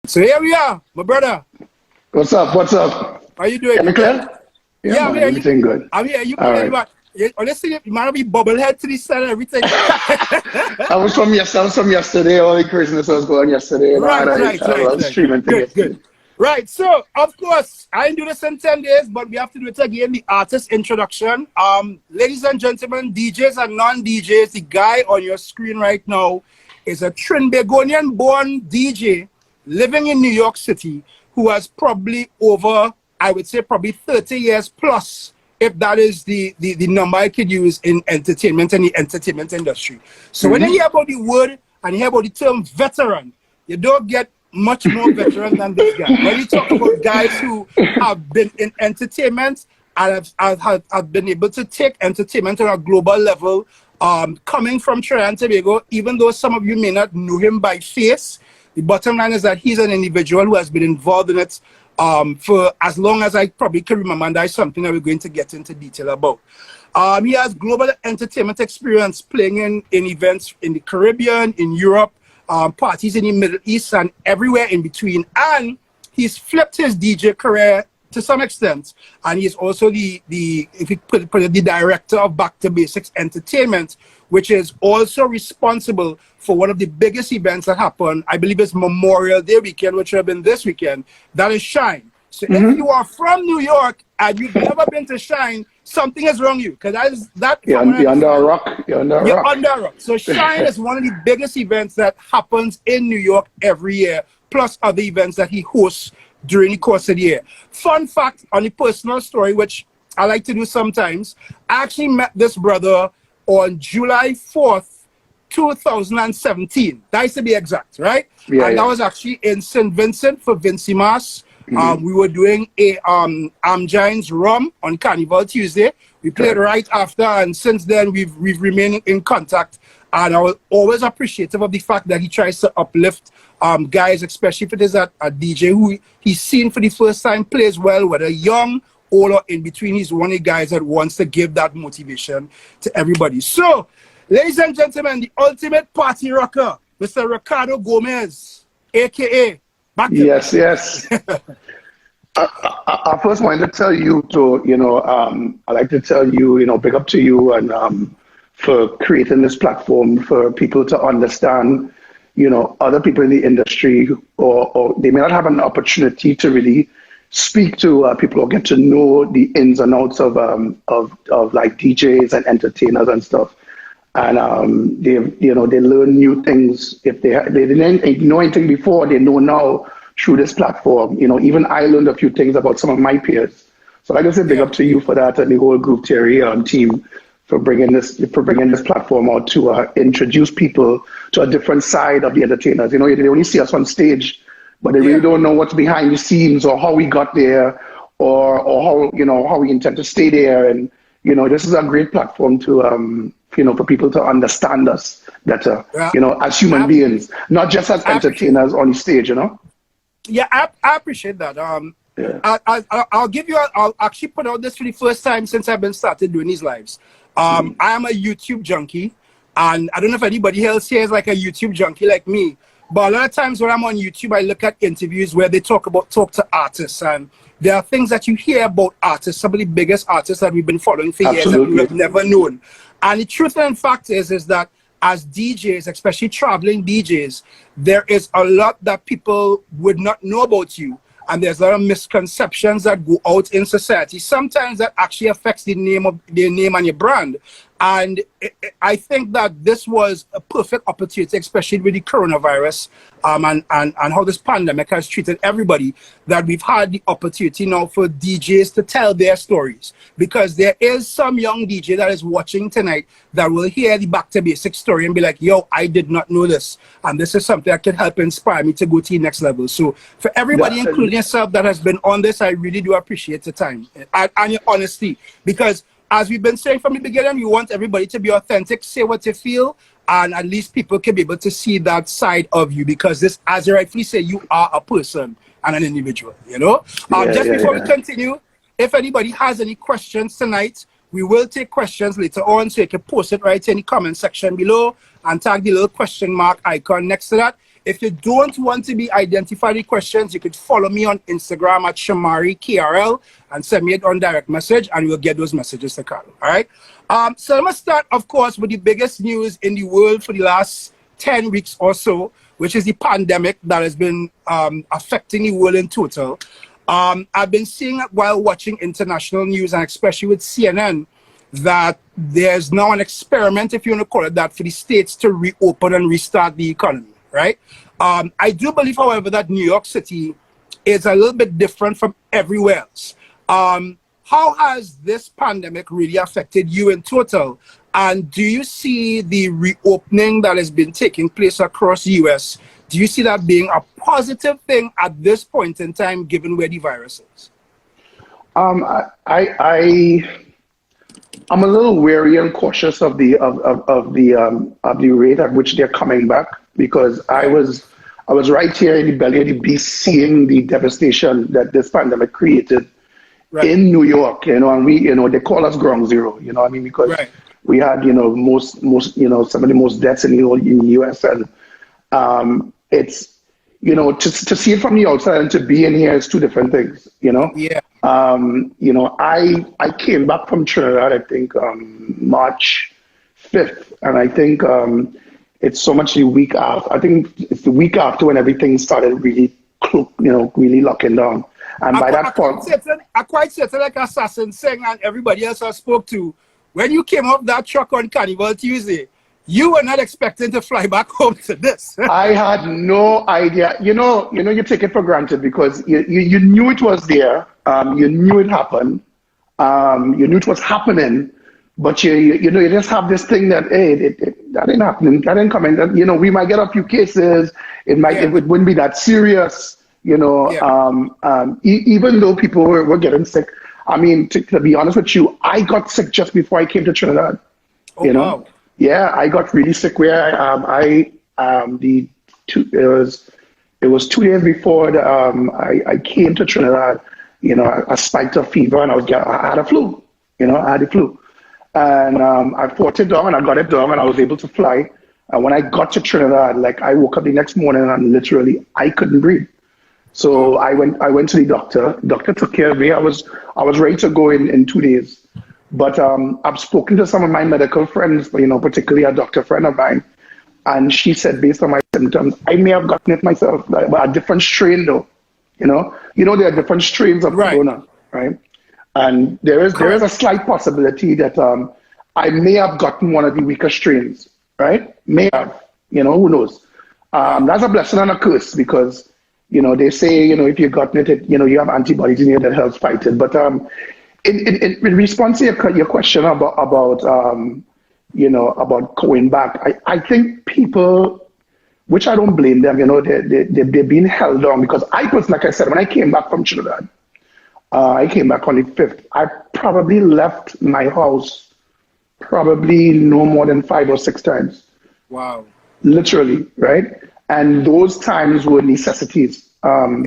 So here we are, my brother. What's up? What's up? How you doing? Am I clear? Yeah, man, everything good. I'm here. You All right. Honestly, you might be bubblehead to this side and everything. I was from yesterday. All the craziness was going yesterday. Right. Streaming Good. Right, so of course I didn't do this in 10 days, but we have to do it again. The artist introduction. Ladies and gentlemen, DJs and non-DJs, the guy on your screen right now is a Trinbagonian-born DJ living in New York City who has probably over, I would say, probably 30 years plus, if that is the number I could use in entertainment and the entertainment industry. So when you hear about the word and you hear about the term veteran, you don't get much more veteran than this guy. When you talk about guys who have been in entertainment and have been able to take entertainment on a global level, coming from Trinidad and Tobago, even though some of you may not know him by face, the bottom line is that he's an individual who has been involved in it for as long as I probably can remember, and that's something that we're going to get into detail about. He has global entertainment experience playing in events in the Caribbean, in Europe, parties in the Middle East, and everywhere in between. And he's flipped his DJ career to some extent, and he's also the if you put it, the director of Back to Basics Entertainment, which is also responsible for one of the biggest events that happened. I believe it's Memorial Day weekend, which will have been this weekend. That is Shine. So if you are from New York and you've never been to Shine, something is wrong with you, because you're under a rock. You're under a rock. So Shine is one of the biggest events that happens in New York every year, plus other events that he hosts during the course of the year. Fun fact on the personal story, which I like to do sometimes, I actually met this brother on July 4th, 2017. That's to be exact, right? Yeah, and that was actually in St. Vincent for Vincy Mas. We were doing a Giants Rum on Carnival Tuesday. We played right after, and since then we've remained in contact. And I was always appreciative of the fact that he tries to uplift guys, especially if it is a DJ who he's seen for the first time plays well, whether young, old, or in between. He's one of the guys that wants to give that motivation to everybody. So, ladies and gentlemen, the ultimate party rocker, Mr. Ricardo Gomez, aka Back to Yes. I first wanted to tell you I like to tell you, big up to you and for creating this platform for people to understand, other people in the industry, or they may not have an opportunity to really speak to people or get to know the ins and outs of like DJs and entertainers and stuff. And they learn new things. If they didn't know anything before, they know now through this platform. Even I learned a few things about some of my peers. So like I said, big up to you for that, and the whole group Thierry team for bringing this platform out to introduce people to a different side of the entertainers. They only see us on stage, but they really don't know what's behind the scenes, or how we got there, or how we intend to stay there. And this is a great platform to for people to understand us better, as human beings, not just as entertainers on the stage, Yeah, I appreciate that. I'll actually put out this for the first time since I've been started doing these lives. I am a YouTube junkie, and I don't know if anybody else here is like a YouTube junkie like me, but a lot of times when I'm on YouTube, I look at interviews where they talk to artists, and there are things that you hear about artists, some of the biggest artists that we've been following for years that we have never known. And the truth and fact is that as DJs, especially traveling DJs, there is a lot that people would not know about you. And there's a lot of misconceptions that go out in society. Sometimes that actually affects their name and your brand. And I think that this was a perfect opportunity, especially with the coronavirus and how this pandemic has treated everybody, that we've had the opportunity now for DJs to tell their stories. Because there is some young DJ that is watching tonight that will hear the Back to Basics story and be like, yo, I did not know this. And this is something that can help inspire me to go to the next level. So for everybody, including yourself, that has been on this, I really do appreciate the time and your honesty. Because as we've been saying from the beginning, we want everybody to be authentic, say what you feel, and at least people can be able to see that side of you, because this, as you rightfully say, you are a person and an individual, Just before we continue, if anybody has any questions tonight, we will take questions later on, so you can post it right in the comment section below and tag the little question mark icon next to that. If you don't want to be identified with questions, you could follow me on Instagram at Shomari KRL and send me it on direct message, and we'll get those messages to Carlo. All right. So I'm gonna start, of course, with the biggest news in the world for the last 10 weeks or so, which is the pandemic that has been affecting the world in total. I've been seeing while watching international news, and especially with CNN, that there's now an experiment, if you want to call it that, for the states to reopen and restart the economy, right? I do believe, however, that New York City is a little bit different from everywhere else. How has this pandemic really affected you in total? And do you see the reopening that has been taking place across the US, do you see that being a positive thing at this point in time, given where the virus is? I'm a little wary and cautious of the rate at which they're coming back, because I was right here in the belly of the beast, seeing the devastation that this pandemic created in New York, and they call us ground zero, because we had, most, some of the most deaths in the US, and it's, to see it from the outside and to be in here is two different things, Yeah. I came back from Trinidad, I think, March 5th, and I think it's so much the week after. I think it's the week after when everything started really, really locking down. And by that point, I quite certain, like Assassin saying and everybody else I spoke to, when you came off that truck on Carnival Tuesday, you were not expecting to fly back home to this. I had no idea. You take it for granted because you knew it was there. You knew it happened. You knew it was happening, but you just have this thing that, hey, that ain't happening. That ain't coming. That, we might get a few cases. It wouldn't be that serious. Even though people were getting sick. I mean, to be honest with you, I got sick just before I came to Trinidad. Wow. Yeah, I got really sick. Where it was 2 days before I came to Trinidad. I spiked a fever and I had a flu. I had the flu, and I fought it down and I got it down and I was able to fly. And when I got to Trinidad, like I woke up the next morning and literally I couldn't breathe. So I went to the doctor. Doctor took care of me. I was ready to go in 2 days. But I've spoken to some of my medical friends, particularly a doctor friend of mine, and she said based on my symptoms, I may have gotten it myself, but a different strain though. There are different strains of corona, right? And there is a slight possibility that I may have gotten one of the weaker strains, right? May have, who knows? That's a blessing and a curse because they say, if you've gotten it, you have antibodies in you that helps fight it. But in response to your question about going back, I think people, which I don't blame them, they've been held on because like I said, when I came back from Trinidad, I came back on the 5th. I probably left my house probably no more than 5 or 6 times. Wow. Literally, right? And those times were necessities. They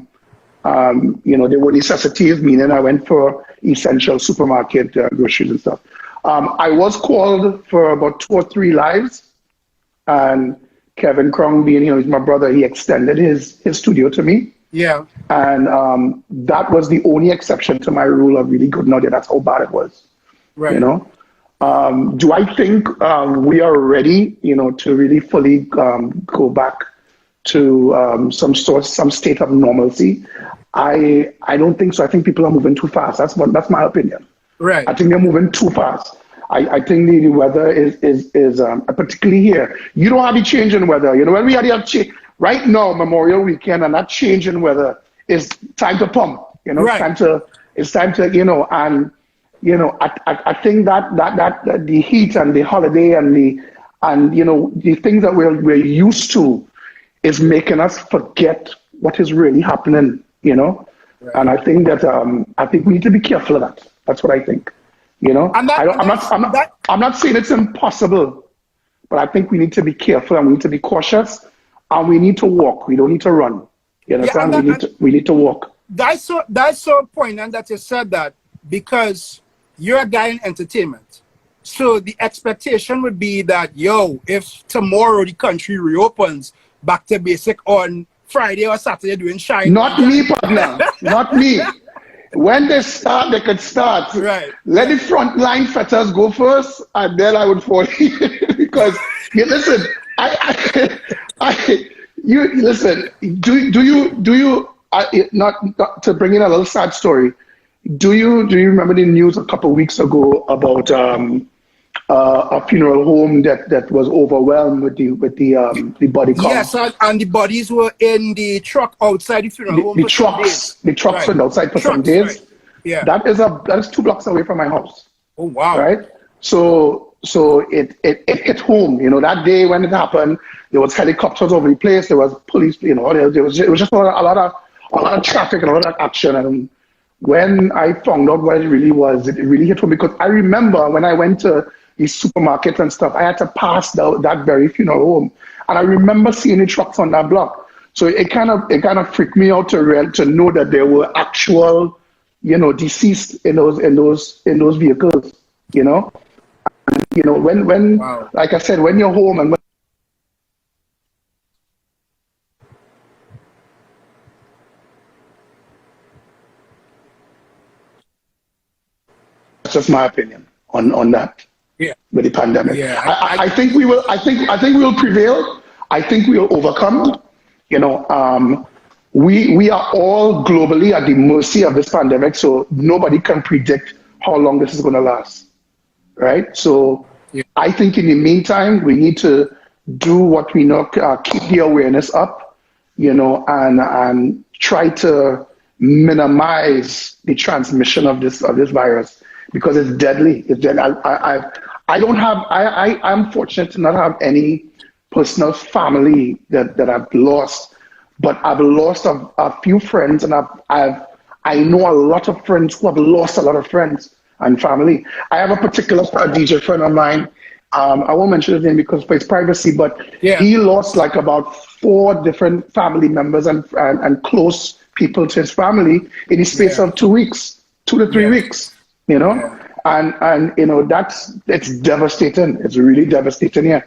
were necessities, meaning I went for essential supermarket groceries and stuff. I was called for about 2 or 3 lives, and Kevin Krong, being he's my brother, he extended his studio to me. Yeah. And that was the only exception to my rule of really good now that that's how bad it was. Right. Do I think we are ready, to really fully go back to some state of normalcy? I don't think so. I think people are moving too fast. That's my opinion. Right. I think they're moving too fast. I think the weather is particularly here. You don't have the change in weather. When we had the right now, Memorial Weekend, and that change in weather is time to pump. Right. It's time to and I think that the heat and the holiday and the things that we're used to is making us forget what is really happening. Right. And I think that we need to be careful of that. That's what I think. I'm not saying it's impossible, but I think we need to be careful and we need to be cautious and we need to walk. We don't need to run. You understand? We need to walk. That's so poignant that you said that, because you're a guy in entertainment. So the expectation would be that, if tomorrow the country reopens, back to basic on Friday or Saturday doing shine. Not me, partner. Not me. When they start, they could start. Right. Let the frontline fetters go first, and then I would fall in. Because you listen, you listen. Do you not to bring in a little sad story? Do you remember the news a couple of weeks ago about a funeral home that was overwhelmed with the body count? Yes, and the bodies were in the truck outside the funeral home. The trucks were outside for some days. Right. Yeah. That is 2 blocks away from my house. Oh wow. Right. So it hit home. You know, that day when it happened, there was helicopters over the place. There was police. You know, it was just a lot of traffic and a lot of action. And when I found out what it really was, it really hit home, because I remember when I went to the supermarket and stuff, I had to pass that very funeral home, and I remember seeing the trucks on that block. So it kind of freaked me out to know that there were actual, you know, deceased in those vehicles. You know, and, you know, when wow. Like I said, when you're home and that's just my opinion on that. Yeah. With the pandemic. Yeah. I think we will. I think we will prevail. I think we will overcome. You know, we are all globally at the mercy of this pandemic, so nobody can predict how long this is going to last. Right. So yeah. I think in the meantime, we need to do what we know, keep the awareness up, you know, and try to minimize the transmission of this virus, because it's deadly. It's deadly. I'm fortunate to not have any personal family that I've lost, but I've lost a few friends, and I know a lot of friends who have lost a lot of friends and family. I have a particular DJ friend of mine. I won't mention his name because for his privacy, but yeah. He lost like about 4 different family members and close people to his family in the space of 2 weeks, 2 to 3 weeks. You know. Yeah. And you know, it's devastating. It's really devastating. Yeah.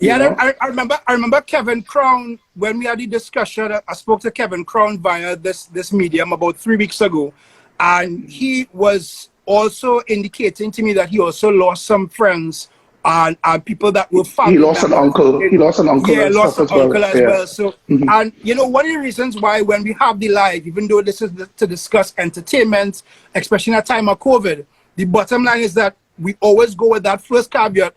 I remember Kevin Crown, when we had the discussion. I spoke to Kevin Crown via this medium about 3 weeks ago, and he was also indicating to me that he also lost some friends and people that were family. He lost an uncle. He lost an uncle. Yeah, lost an uncle as well. So, and you know, one of the reasons why when we have the live, even though this is to discuss entertainment, especially in a time of COVID, the bottom line is that we always go with that first caveat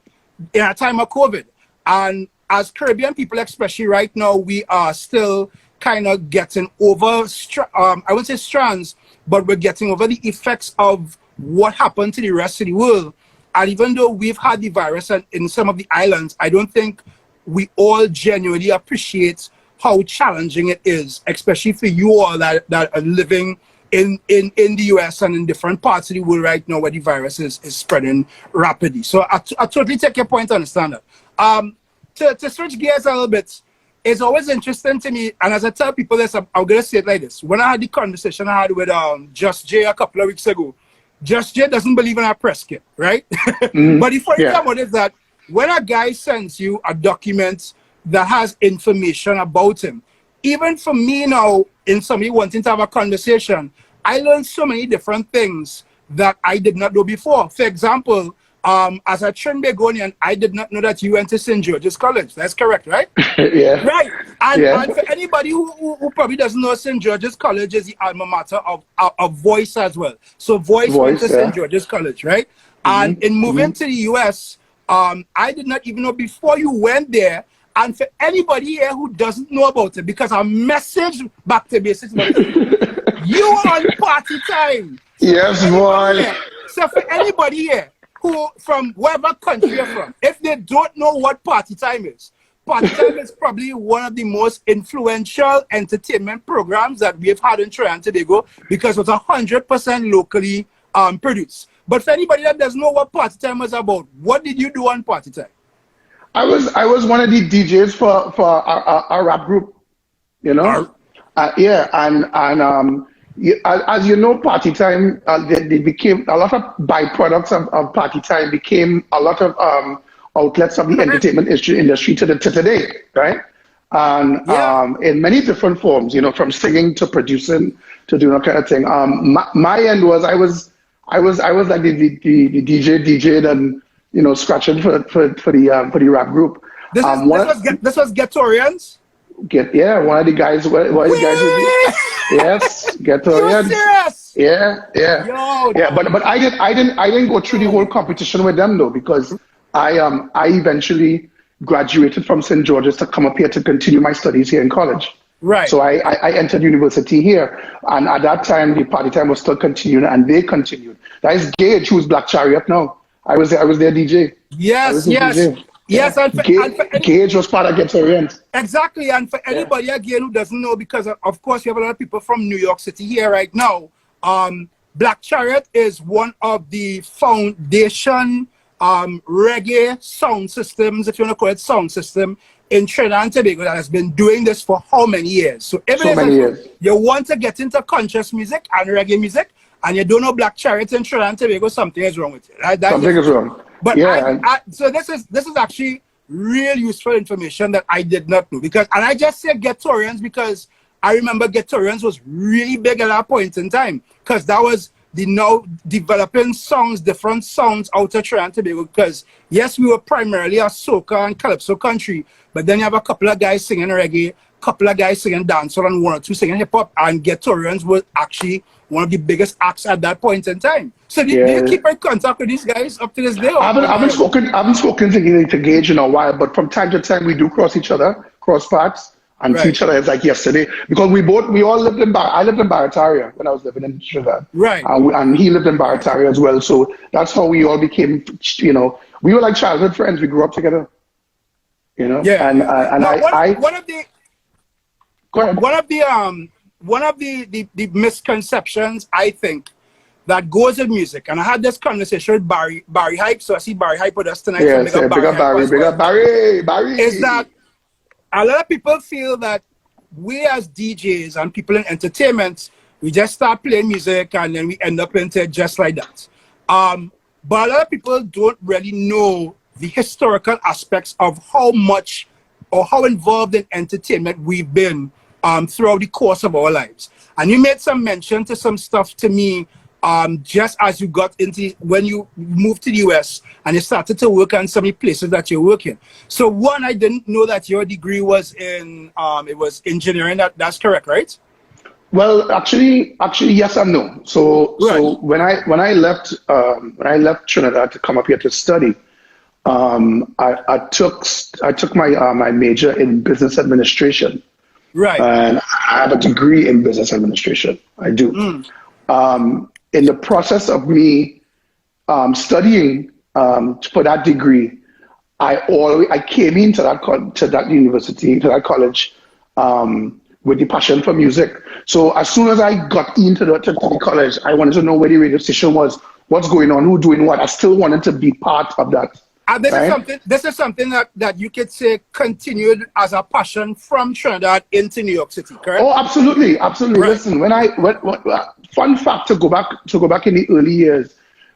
in a time of COVID. And as Caribbean people, especially right now, we are still kind of getting over, I wouldn't say strands, but we're getting over the effects of what happened to the rest of the world. And even though we've had the virus in some of the islands, I don't think we all genuinely appreciate how challenging it is, especially for you all that are living in the US and in different parts of the world right now where the virus is spreading rapidly. So I totally take your point, understand that. To switch gears a little bit, it's always interesting to me, and as I tell people this, I'm going to say it like this. When I had the conversation I had with Just Jay a couple of weeks ago, Just Jay doesn't believe in our press kit, right? But the funny thing about it is that when a guy sends you a document that has information about him, even for me now, in somebody wanting to have a conversation, I learned so many different things that I did not know before. For example, as a Trinbagonian, I did not know that you went to St. George's College. That's correct, right? Yeah. Right. And for anybody who probably doesn't know, St. George's College is the alma mater of Voice as well. So Voice went to St. George's College, right? And in moving to the US, I did not even know before you went there. And for anybody here who doesn't know about it, because I messaged back to basics, you are on party time. So yes, boy. So for anybody here who, from wherever country you're from, if they don't know what party time is probably one of the most influential entertainment programs that we've had in Trinidad and Tobago, because it's 100% locally produced. But for anybody that doesn't know what party time is about, what did you do on party time? I was one of the DJs for a rap group, you know. As you know, party time they became a lot of byproducts of party time became a lot of outlets of the entertainment industry to today, right? and in many different forms, you know, from singing to producing to doing that kind of thing. My end was I was like the DJ and, you know, scratching for the rap group. This was Ghettorians? One of the guys would be, yes, Ghettorians. Yeah. Yo, But I didn't go through the whole competition with them though, because I eventually graduated from St. George's to come up here to continue my studies here in college. Right. So I entered university here, and at that time the party time was still continuing, and they continued. That is Gage, who's Black Chariot now. I was their DJ. Yes. Yes, and Gage was part of Ghettorians. Exactly, and for anybody again who doesn't know, because of course you have a lot of people from New York City here right now. Black Chariot is one of the foundation reggae sound systems, if you want to call it sound system, in Trinidad and Tobago that has been doing this for how many years? So if you want to get into conscious music and reggae music, and you don't know Black Chariot in Trinidad and Tobago, something is wrong with you. Something is wrong. But so this is actually real useful information that I did not know, because, and I just say Ghettorians because I remember Ghettorians was really big at that point in time, because that was the now developing songs, different sounds out of Trinidad and Tobago, because yes, we were primarily a soca and calypso country, but then you have a couple of guys singing reggae, couple of guys singing dancehall, and one or two singing hip hop, and Ghettorians was actually one of the biggest acts at that point in time. So do you keep in contact with these guys up to this day? I haven't spoken to Gage in a while, but from time to time we do cross paths, and see each other. It's like yesterday, because we all lived in I lived in Barataria when I was living in Trinidad, right? And he lived in Barataria as well. So that's how we all became. You know, we were like childhood friends. We grew up together. You know, one of the misconceptions I think that goes in music, and I had this conversation with Barry Hype, so I see Barry Hype with us tonight. Yes, so big up Barry. Is that a lot of people feel that we as DJs and people in entertainment, we just start playing music and then we end up into it just like that. But a lot of people don't really know the historical aspects of how much or how involved in entertainment we've been throughout the course of our lives. And you made some mention to some stuff to me just as you got into, when you moved to the US and you started to work on some of the places that you're working. So one, I didn't know that your degree was in, it was engineering. That's correct, right? Well, actually, yes and no. So when I left Trinidad to come up here to study, I took my major in business administration. Right. And I have a degree in business administration. I do. In the process of me studying for that degree, I came into that university, to that college, with the passion for music. So as soon as I got into the college, I wanted to know where the radio station was, what's going on, who doing what. I still wanted to be part of that. And this is something that you could say continued as a passion from Trinidad into New York City, correct? Oh, absolutely. Right. Listen, fun fact to go back in the early years,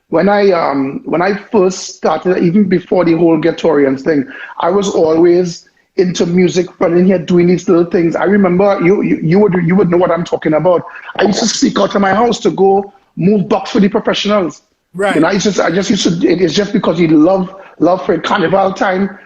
when I first started, even before the whole Ghettorians thing, I was always into music, running here, doing these little things. I remember you would know what I'm talking about. I used to sneak out of my house to go move box for the professionals. Right. And I just used to. It's just because you love for carnival time.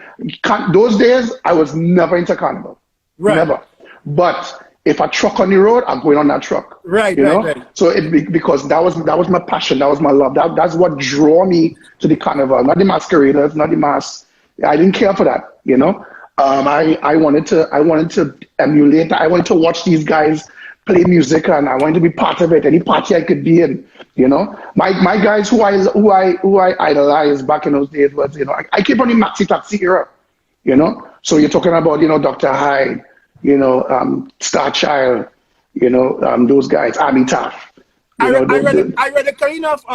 Those days, I was never into carnival. Right. Never. But if a truck on the road, I'm going on that truck. Right. You know? Right. So because that was my passion. That was my love. That's what drew me to the carnival. Not the masqueraders, not the masks. I didn't care for that. You know. I wanted to emulate. I wanted to watch these guys play music, and I wanted to be part of it. Any party I could be in, you know. My guys who I idolized back in those days was, you know, I came from the Maxi Taxi era, you know. So you're talking about, you know, Dr. Hyde, you know, Star Child, you know, those guys, Army Taff. I read a kind of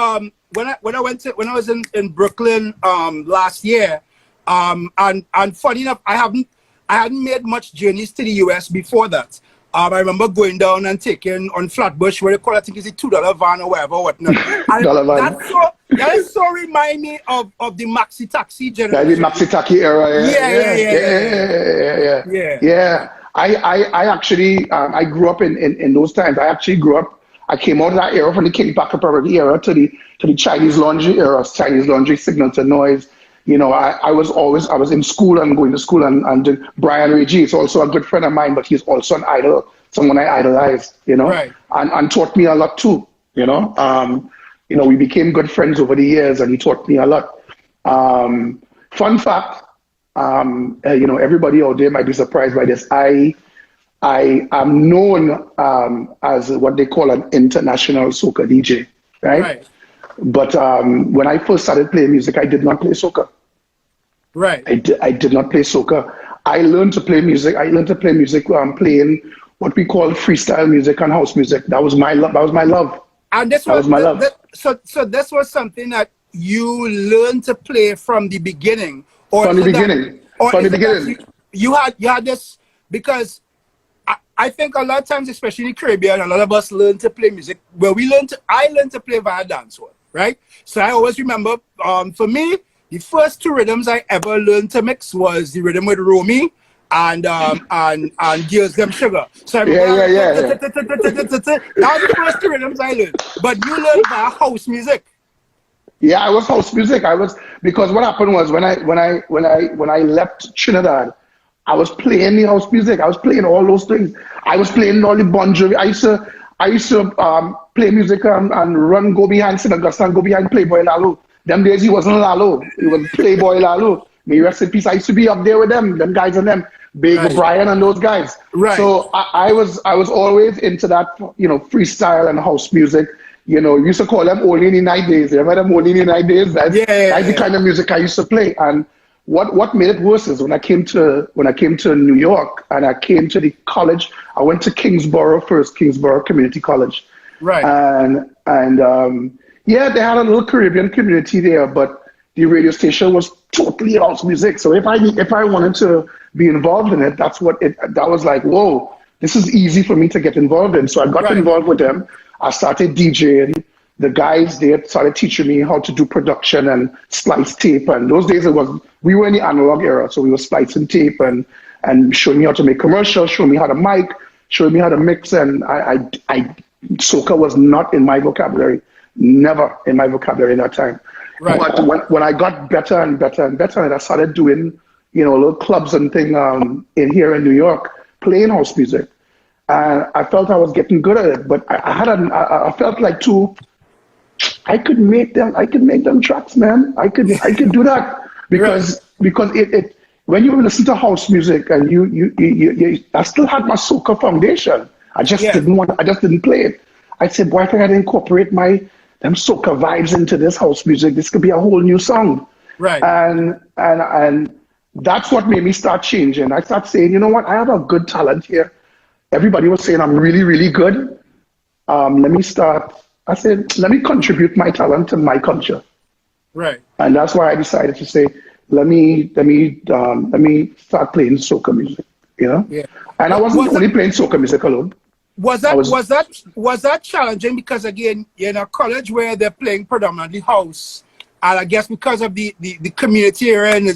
when I was in Brooklyn last year, and funny enough, I hadn't made much journeys to the US before that. I remember going down and taking on Flatbush, where they call, I think it's a $2 van or whatever, whatnot. And That so remind me of the Maxi Taxi generation. Yeah, the Maxi Taxi era. Yeah. I actually I grew up in those times. I actually grew up. I came out of that era from the King Packer Parody era to the Chinese Laundry era. Chinese Laundry, Signal to Noise. You know, I was in school and going to school and Brian Ray G is also a good friend of mine, but he's also an idol, someone I idolized. You know, right. and taught me a lot too. You know. We became good friends over the years, and he taught me a lot. Fun fact, everybody out there might be surprised by this. I am known as what they call an international soca DJ, right? But when I first started playing music, I did not play soca. Right. I did not play soca. I learned to play music. Playing what we call freestyle music and house music. That was my love. And this was my love. So this was something that you learned to play from the beginning, from the beginning. You had this, because I think a lot of times, especially in the Caribbean, a lot of us learn to play music. I learned to play via dancehall, right? So I always remember, for me, the first two rhythms I ever learned to mix was the rhythm with Romy and Girls Them Sugar. So that was the first two rhythms I learned. But you learned via house music. Yeah, I was house music. Because what happened was when I left Trinidad, I was playing the house music. I was playing all those things. I was playing all the Bon Jovi. I used to play music and run, go behind St. Augustine and go behind Playboy Lalo. Them days he wasn't Lalo. He was Playboy Lalo. May rest in peace. I used to be up there with them guys and them. Big O'Brien and those guys. Right. So I was always into that, freestyle and house music. We used to call them Only in the Night Days. You remember them Only in the Night Days? That's the kind of music I used to play. And what made it worse is when I came to New York and I came to the college, I went to Kingsborough Community College. Right. And they had a little Caribbean community there, but the radio station was totally house music. So if I wanted to be involved in it, that was like, whoa, this is easy for me to get involved in. So I got involved with them. I started DJing. The guys there started teaching me how to do production and splice tape. And those days we were in the analog era, so we were splicing tape and showing me how to make commercials, showing me how to mic, showing me how to mix. And soca was not in my vocabulary, never in my vocabulary at that time. Right. But when I got better and better and better, and I started doing, little clubs and things here in New York, playing house music, and I felt I was getting good at it. But I felt like I could make them tracks, man. I could do that because it when you listen to house music and you I still had my soca foundation. I just didn't play it. I said, boy, if I had to incorporate them soca vibes into this house music, this could be a whole new song. Right. And that's what made me start changing. I started saying, you know what, I have a good talent here. Everybody was saying I'm really, really good. I said, let me contribute my talent to my culture. Right. And that's why I decided to say, let me start playing soca music, Yeah. And I wasn't only playing soca music alone. Was that challenging? Because again, you're in a college where they're playing predominantly house, and I guess because of the community area, and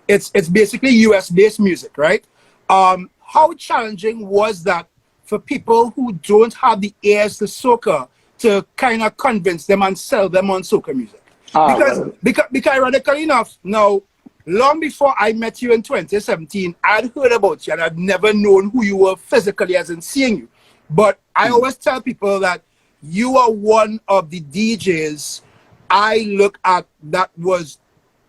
it's basically US based music, right? How challenging was that for people who don't have the ears to soca to kind of convince them and sell them on soca music? Because ironically enough, now, long before I met you in 2017, I'd heard about you and I'd never known who you were physically, as in seeing you. But I always tell people that you are one of the DJs I look at that was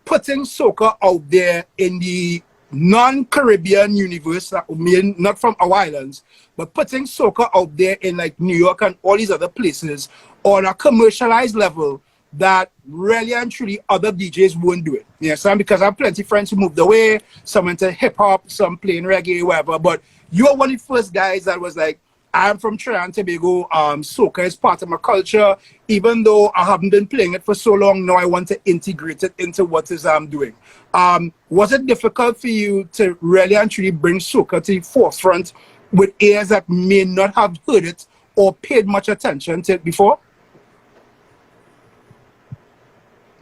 putting soca out there in the non-Caribbean universe, not from our islands, but putting soca out there in like New York and all these other places on a commercialized level that really and truly other DJs won't do it. Yes, because I have plenty of friends who moved away, some into hip-hop, some playing reggae, whatever, but you are one of the first guys that was like, I'm from Trinidad and Tobago, soca is part of my culture. Even though I haven't been playing it for so long, now I want to integrate it into what is I'm doing. Was it difficult for you to really and truly bring soca to the forefront with ears that may not have heard it or paid much attention to it before?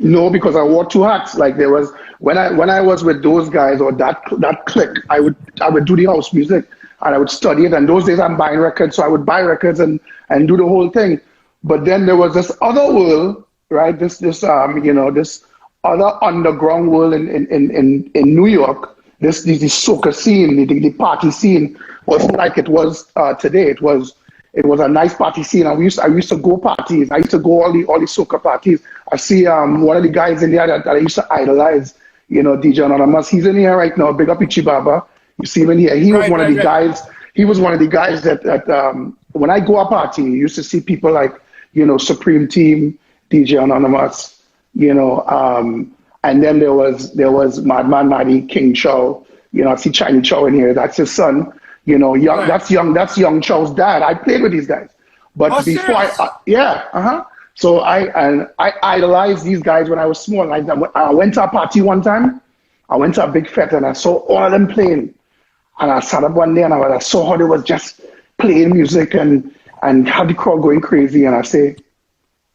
No, because I wore two hats. Like there was when I was with those guys or that clique, I would do the house music and I would study it. And those days I'm buying records, so I would buy records and do the whole thing. But then there was this other world, right? This you know, this other underground world in New York. This soca scene, the party scene wasn't like it was today. It was a nice party scene. And I used to go parties. I used to go all the soca parties. I see one of the guys in there that I used to idolize, you know, DJ Anonymous. He's in here right now. Big up Ichi Baba. You see him in here. He was one of the guys. He was one of the guys that when I go a party, you used to see people like, you know, Supreme Team, DJ Anonymous, you know, and then there was Madman Maddie, King Chow. You know, I see Chinese Chow in here. That's his son. You know, that's young Chow's dad. I played with these guys, but before So I idolized these guys when I was small. Like I went to a party one time. I went to a big fete and I saw all of them playing. And I sat up one day and I saw how they was just playing music and had the crowd going crazy. And I say,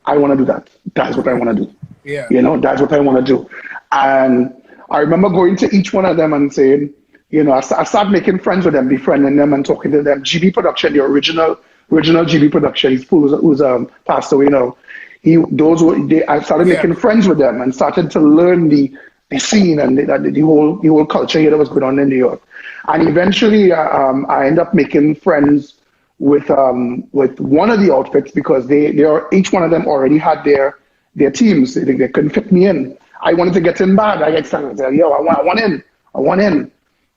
I want to do that. That's what I want to do. Yeah. You know, that's what I want to do. And I remember going to each one of them and saying, you know, I started making friends with them, befriending them and talking to them. GB Production, the original GB Production, who's passed away now. I started making friends with them and started to learn the scene and the whole culture here that was going on in New York. And eventually, I ended up making friends with one of the outfits because each one of them already had their teams. They couldn't fit me in. I wanted to get in bad. I get started saying, yo, I want in.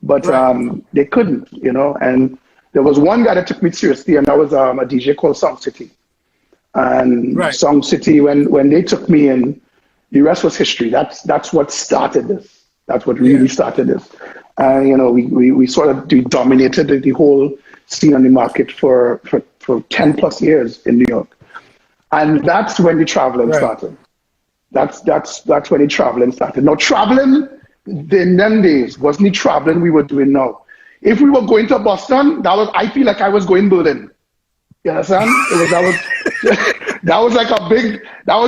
But they couldn't, you know. And there was one guy that took me seriously, and that was a DJ called Song City. And Song City, when they took me in, the rest was history. That's what started this. That's what really started this. And you know, we sort of dominated the whole scene on the market for 10 plus years in New York. And that's when the traveling started. That's when the traveling started. Now traveling in them days wasn't the traveling we were doing now. If we were going to Boston, I feel like I was going Berlin. You understand? That was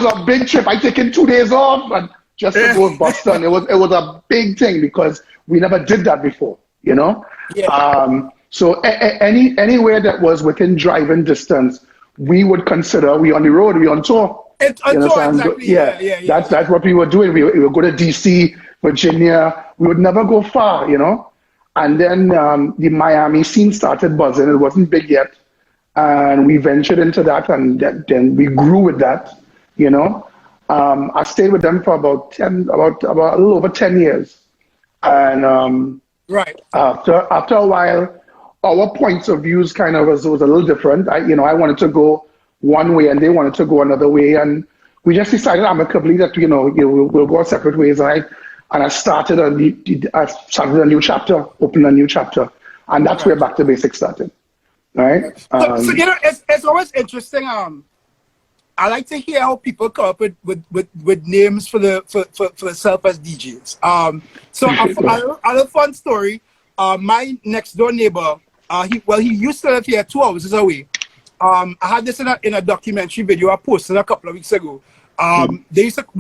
a big trip. I taken 2 days off and just to go to Boston. It was a big thing because we never did that before, you know? Yeah. So anywhere that was within driving distance, we would consider we on the road, we on tour. It's on tour, exactly. Yeah. That's what we were doing. We would go to DC, Virginia. We would never go far, you know? And then the Miami scene started buzzing. It wasn't big yet. And we ventured into that, and then we grew with that, you know. I stayed with them for about a little over 10 years. And after a while, our points of views kind of was a little different. I wanted to go one way and they wanted to go another way. And we just decided amicably that, we'll go our separate ways. And I started a new chapter, opened a new chapter. And that's where Back to Basics started. Right? So it's always interesting. I like to hear how people come up with names for themselves as DJs. So a fun story. My next door neighbor, he used to live here 2 hours away. I had this in a documentary video I posted a couple of weeks ago.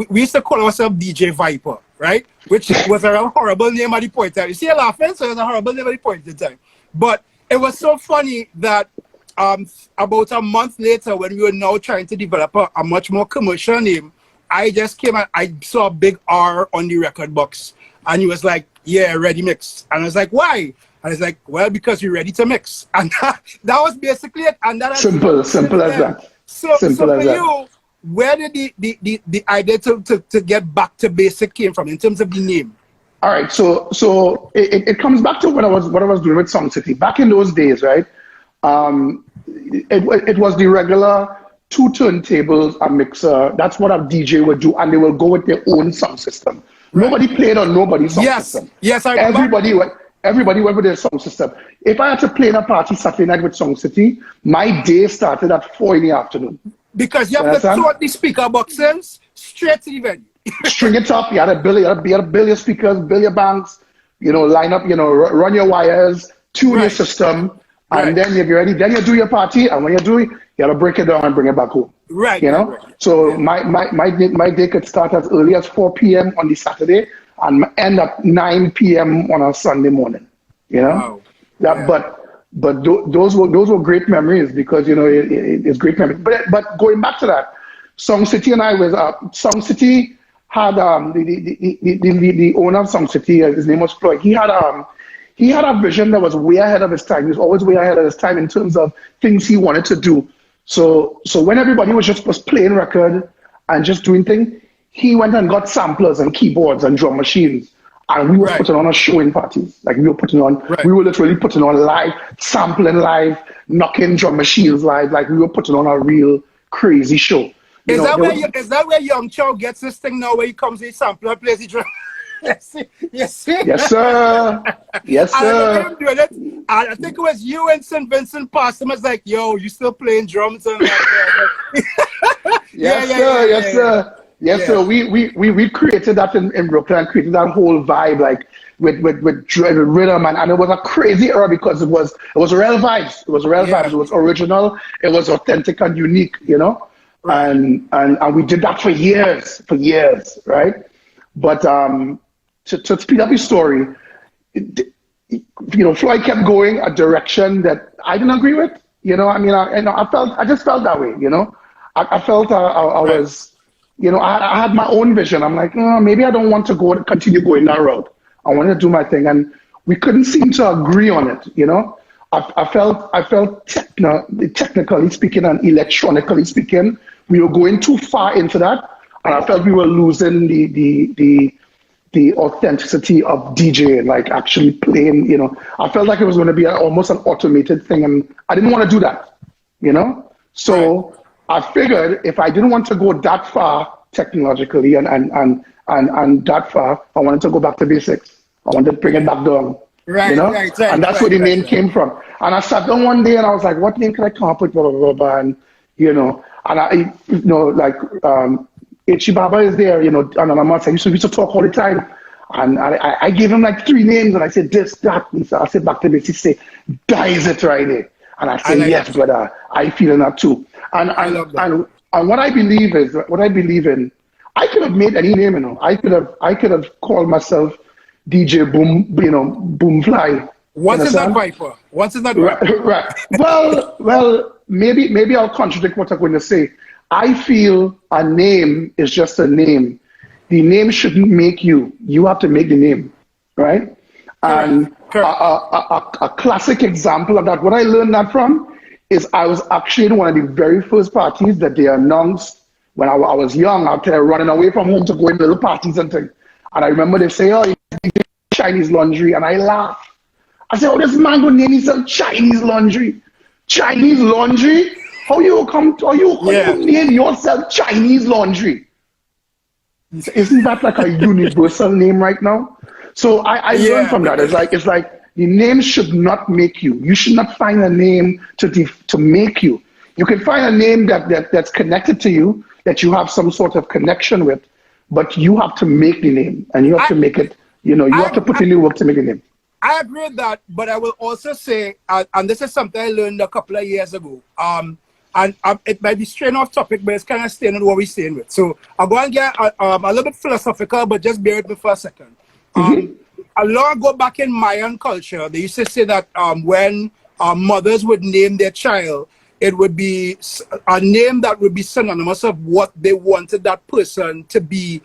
We used to call ourselves DJ Viper, right? Which was a horrible name at the point in time. You see, you're laughing, so it was a horrible name at the point in time. But it was so funny that about a month later, when we were now trying to develop a much more commercial name, I just came and I saw a big R on the record box. And he was like, yeah, Redymix. And I was like, why? And I was like, well, because you're ready to mix. And that was basically it. And that simple as that. So for you, where did the idea to get back to basic came from in terms of the name? All right, so it comes back to what I was doing with Song City. Back in those days, right? It was the regular 2 turntables, a mixer. That's what a DJ would do, and they will go with their own sound system. Right. Nobody played on nobody's sound system. Yes, I remember. Everybody went with their sound system. If I had to play in a party Saturday night with Song City, my day started at 4 in the afternoon. Because you have to sort the speaker boxes straight to the venue. String it up. You had to build your speakers, build your banks, line up, run your wires, tune your system, and then you're ready. Then you do your party, and when you do it, You got to break it down and bring it back home. Right. You know? Right. So my day could start as early as 4 p.m. on the Saturday and end at 9 p.m. on a Sunday morning. You know? Wow. Yeah. But those were great memories because, you know, it's great memories. But going back to that, Song City and I was Song City had the owner of Song City, his name was Floyd. He had a vision that was way ahead of his time. He was always way ahead of his time in terms of things he wanted to do. So when everybody was playing record and just doing things, he went and got samplers and keyboards and drum machines. And we were putting on a show in parties. Like we were literally putting on live, sampling live, knocking drum machines live. Like we were putting on a real crazy show. Is that where Young Chow gets this thing now where he comes in sampler and plays the drum? Yes, sir. Yes, sir. I doing it. And I think it was you and St. Vincent passed him. I was like, yo, you still playing drums? And Yes, sir. We created that in Brooklyn, created that whole vibe, like with rhythm, and it was a crazy era because it was real vibes. It was real vibes. It was original. It was authentic and unique, you know. Right. And we did that for years, right? But to speed up his story, you know, Floyd kept going a direction that I didn't agree with. You know, I mean, I just felt that way. You know, I felt I was, you know, I had my own vision. I'm like, oh, maybe I don't want to continue going that route. I wanted to do my thing, and we couldn't seem to agree on it. You know, I felt technically speaking and electronically speaking, we were going too far into that, and I felt we were losing the authenticity of DJing, like actually playing. You know, I felt like it was going to be almost an automated thing, and I didn't want to do that. You know, so I figured if I didn't want to go that far technologically and that far, I wanted to go back to basics. I wanted to bring it back down. Right, you know? right. And that's where the name came from. And I sat down one day and I was like, what name can I come up with? Blah, blah, blah, blah. And, you know, and I, you know, like, Ichi Baba is there, you know, Anonymous. I used to talk all the time. And I gave him like 3 names and I said, this, that. And so I said back to basics, he said, that is it right there. And I said, yes, brother, I feel that too. And what I believe in, I could have made any name, you know. I could have called myself DJ Boom, you know, Boomfly. Once is not Viper. Right. Well, maybe I'll contradict what I'm going to say. I feel a name is just a name. The name shouldn't make you. You have to make the name, right? And a classic example of that, what I learned that from, is I was actually in one of the very first parties that they announced when I was young, out there running away from home to go in little parties and things. And I remember they say, oh, Chinese laundry. And I laugh. I said, oh, this man going to name himself Chinese laundry. Chinese laundry? How you name yourself Chinese laundry? Isn't that like a universal name right now? So I learned from that. It's like the name should not make you. You should not find a name to make you. You can find a name that's connected to you, that you have some sort of connection with, but you have to make the name, and you have to make it, you know, you have to put in the work to make the name. I agree with that, but I will also say, and this is something I learned a couple of years ago, and it might be straight off topic, but it's kind of staying on what we're staying with. So I'll go and get a little bit philosophical, but just bear with me for a second. A long ago back in Mayan culture, they used to say that when mothers would name their child, it would be a name that would be synonymous of what they wanted that person to be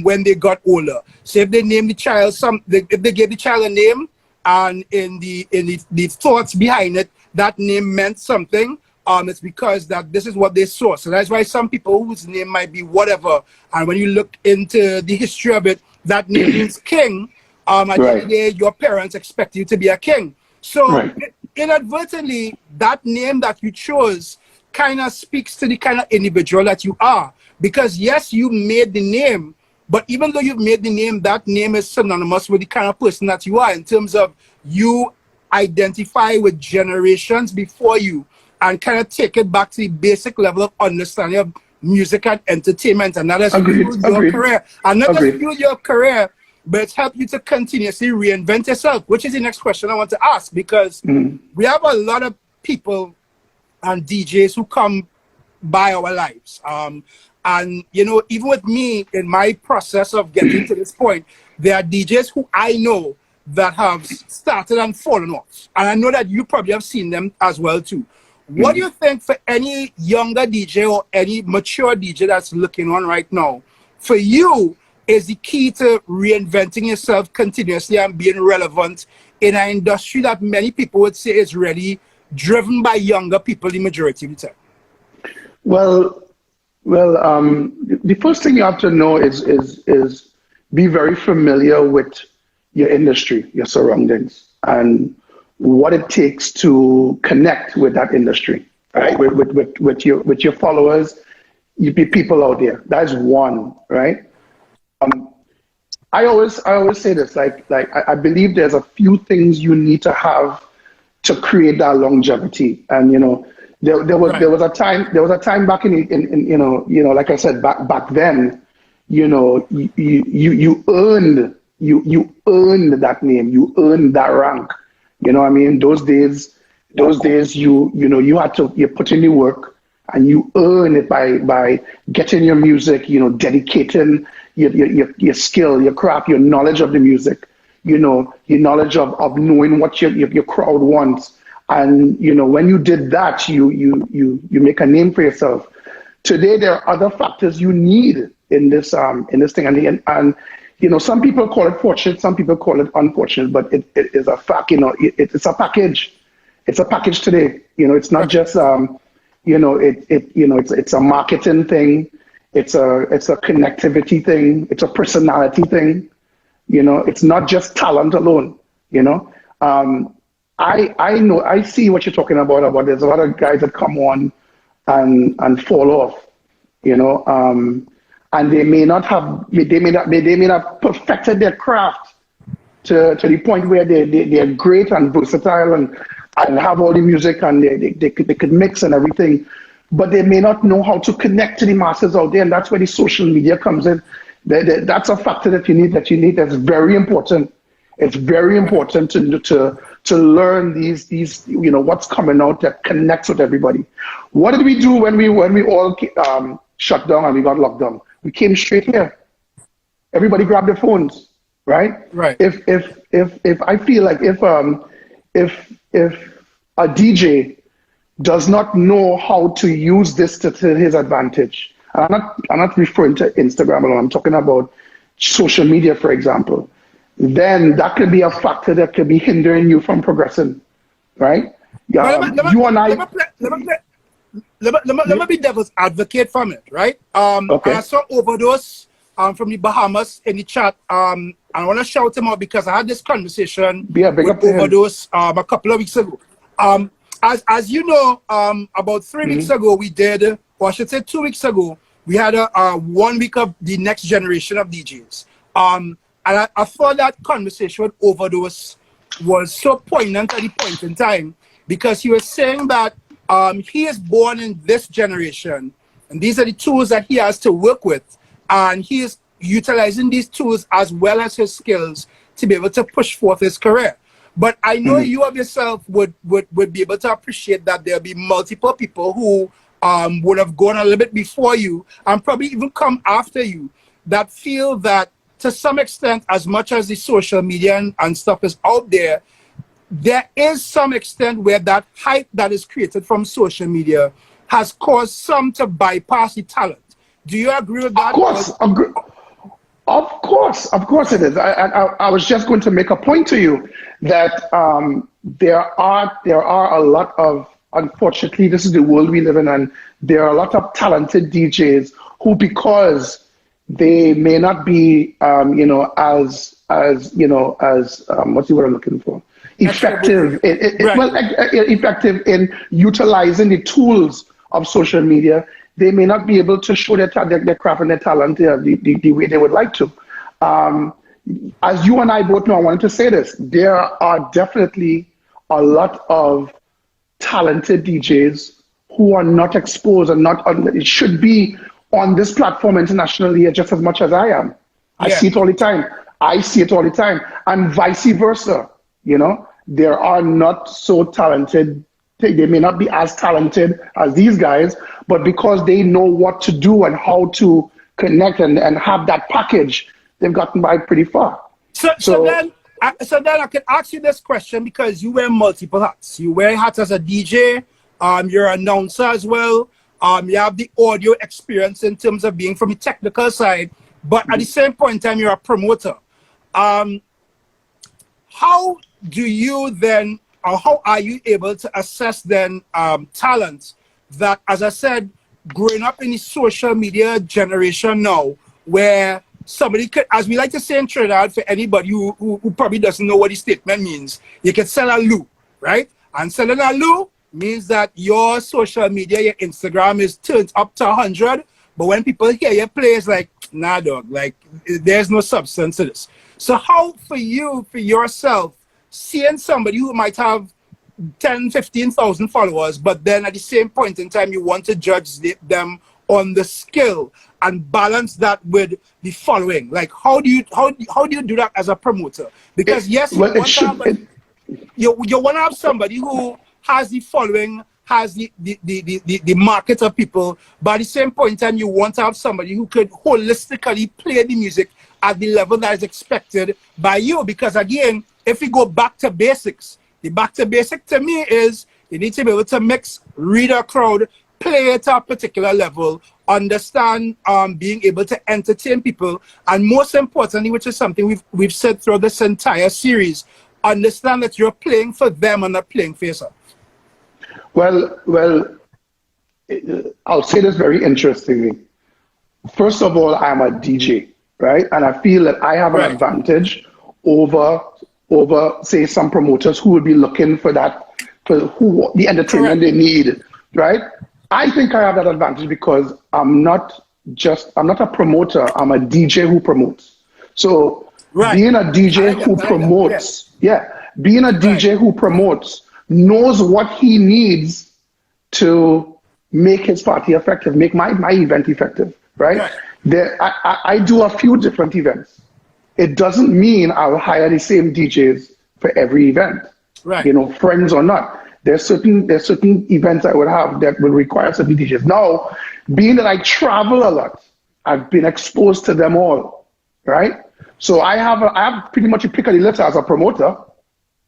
when they got older. So if they named the child if they gave the child a name, and in the thoughts behind it, that name meant something, it's because that this is what they saw. So that's why some people whose name might be whatever, and when you look into the history of it, that name means king. At the end of the day, your parents expect you to be a king. So inadvertently, that name that you chose kind of speaks to the kind of individual that you are. Because yes, you made the name, but even though you've made the name, that name is synonymous with the kind of person that you are, in terms of you identify with generations before you and kind of take it back to the basic level of understanding of music and entertainment, and that has fueled your career. And not just fueled your career, but it's helped you to continuously reinvent yourself, which is the next question I want to ask, because we have a lot of people and DJs who come by our lives. And, you know, even with me in my process of getting to this point, there are DJs who I know that have started and fallen off. And I know that you probably have seen them as well too. What do you think for any younger DJ or any mature DJ that's looking on right now, for you, is the key to reinventing yourself continuously and being relevant in an industry that many people would say is really driven by younger people the majority of the time? Well, the first thing you have to know is be very familiar with your industry, your surroundings, and what it takes to connect with that industry, right? With your followers, you be people out there. That's one, right? I always say this, like I believe there's a few things you need to have to create that longevity. And you know, there was a time back in you know, like I said, back then, you know, you earned that name, you earned that rank. You know what I mean? Those days you know, you put in the work and you earn it by getting your music, you know, dedicating your skill, your craft, your knowledge of the music, you know, your knowledge of knowing what your crowd wants. And, you know, when you did that, you make a name for yourself. Today, there are other factors you need in this thing. And you know, some people call it fortunate, some people call it unfortunate, but it is a fact, you know, it's a package. It's a package today. You know, it's not just, you know, it's a marketing thing. It's a connectivity thing. It's a personality thing. You know, it's not just talent alone, you know. I know, I see what you're talking about there's a lot of guys that come on and fall off, you know, and they may not have perfected their craft to the point where they're great and versatile and have all the music and they could mix and everything, but they may not know how to connect to the masses out there, and that's where the social media comes in. That's a factor that you need. That's very important. It's very important to learn these you know, what's coming out that connects with everybody. What did we do when we all shut down and we got locked down? We came straight here. Everybody grabbed their phones, right? Right. If I feel like if a DJ does not know how to use this to his advantage, and I'm not referring to Instagram alone, I'm talking about social media, for example, then that could be a factor that could be hindering you from progressing, right? Let me be devil's advocate from it, right? Okay. I saw Overdose from the Bahamas in the chat. I want to shout him out because I had this conversation with Overdose a couple of weeks ago. As you know, about 3 weeks ago, we did, or I should say 2 weeks ago, we had a 1 week of the next generation of DJs. And I thought that conversation with Overdose was so poignant at the point in time because he was saying that he is born in this generation, and these are the tools that he has to work with, and he is utilizing these tools as well as his skills to be able to push forth his career. But I know you of yourself would be able to appreciate that there'll be multiple people who would have gone a little bit before you and probably even come after you that feel that to some extent, as much as the social media and stuff is out there, there is some extent where that hype that is created from social media has caused some to bypass the talent. Do you agree with that? Of course it is. I was just going to make a point to you that there are a lot of, unfortunately, this is the world we live in, and there are a lot of talented DJs who, because they may not be, you know, as you know, as what's the word I'm looking for? Effective, effective in utilizing the tools of social media. They may not be able to show their craft and their talent the way they would like to. As you and I both know, I wanted to say this: there are definitely a lot of talented DJs who are not exposed and it should be on this platform internationally just as much as I am. I see it all the time. And vice versa. You know, there are not so talented they may not be as talented as these guys, but because they know what to do and how to connect and have that package, they've gotten by pretty far. So then I can ask you this question, because you wear multiple hats. You wear hats as a DJ, you're an announcer as well. You have the audio experience in terms of being from the technical side, but at the same point in time, you're a promoter. How do you then, or how are you able to assess then talent that, as I said, growing up in the social media generation now, where somebody could, as we like to say in Trinidad, for anybody who probably doesn't know what the statement means, you can sell a loo, right? And selling a loo means that your social media, your Instagram is turned up to 100, but when people hear you play, it's like, nah, dog, like, there's no substance to this. So how for you, for yourself, seeing somebody who might have 10, 15,000 followers, but then at the same point in time, you want to judge them on the skill and balance that with the following? Like, how do you do that as a promoter? Because yes, you want to have somebody who has the following, has the market of people, but at the same point in time, you want to have somebody who could holistically play the music at the level that is expected by you. Because again, if we go back to basics, the back to basic to me is you need to be able to mix, read a crowd, play at a particular level, understand being able to entertain people, and most importantly, which is something we've said throughout this entire series, understand that you're playing for them and not playing for yourself. Well, I'll say this very interestingly. First of all, I'm a DJ, right? And I feel that I have an advantage over say some promoters who would be looking for that, for the entertainment they need, right? I think I have that advantage because I'm not a promoter, I'm a DJ who promotes. So being a DJ who promotes, being a DJ who promotes knows what he needs to make his party effective, make my event effective, right? I do a few different events. It doesn't mean I'll hire the same DJs for every event, you know, friends or not. There's certain events I would have that will require certain DJs. Now, being that I travel a lot, I've been exposed to them all, right? So I have pretty much a pick of the litter as a promoter,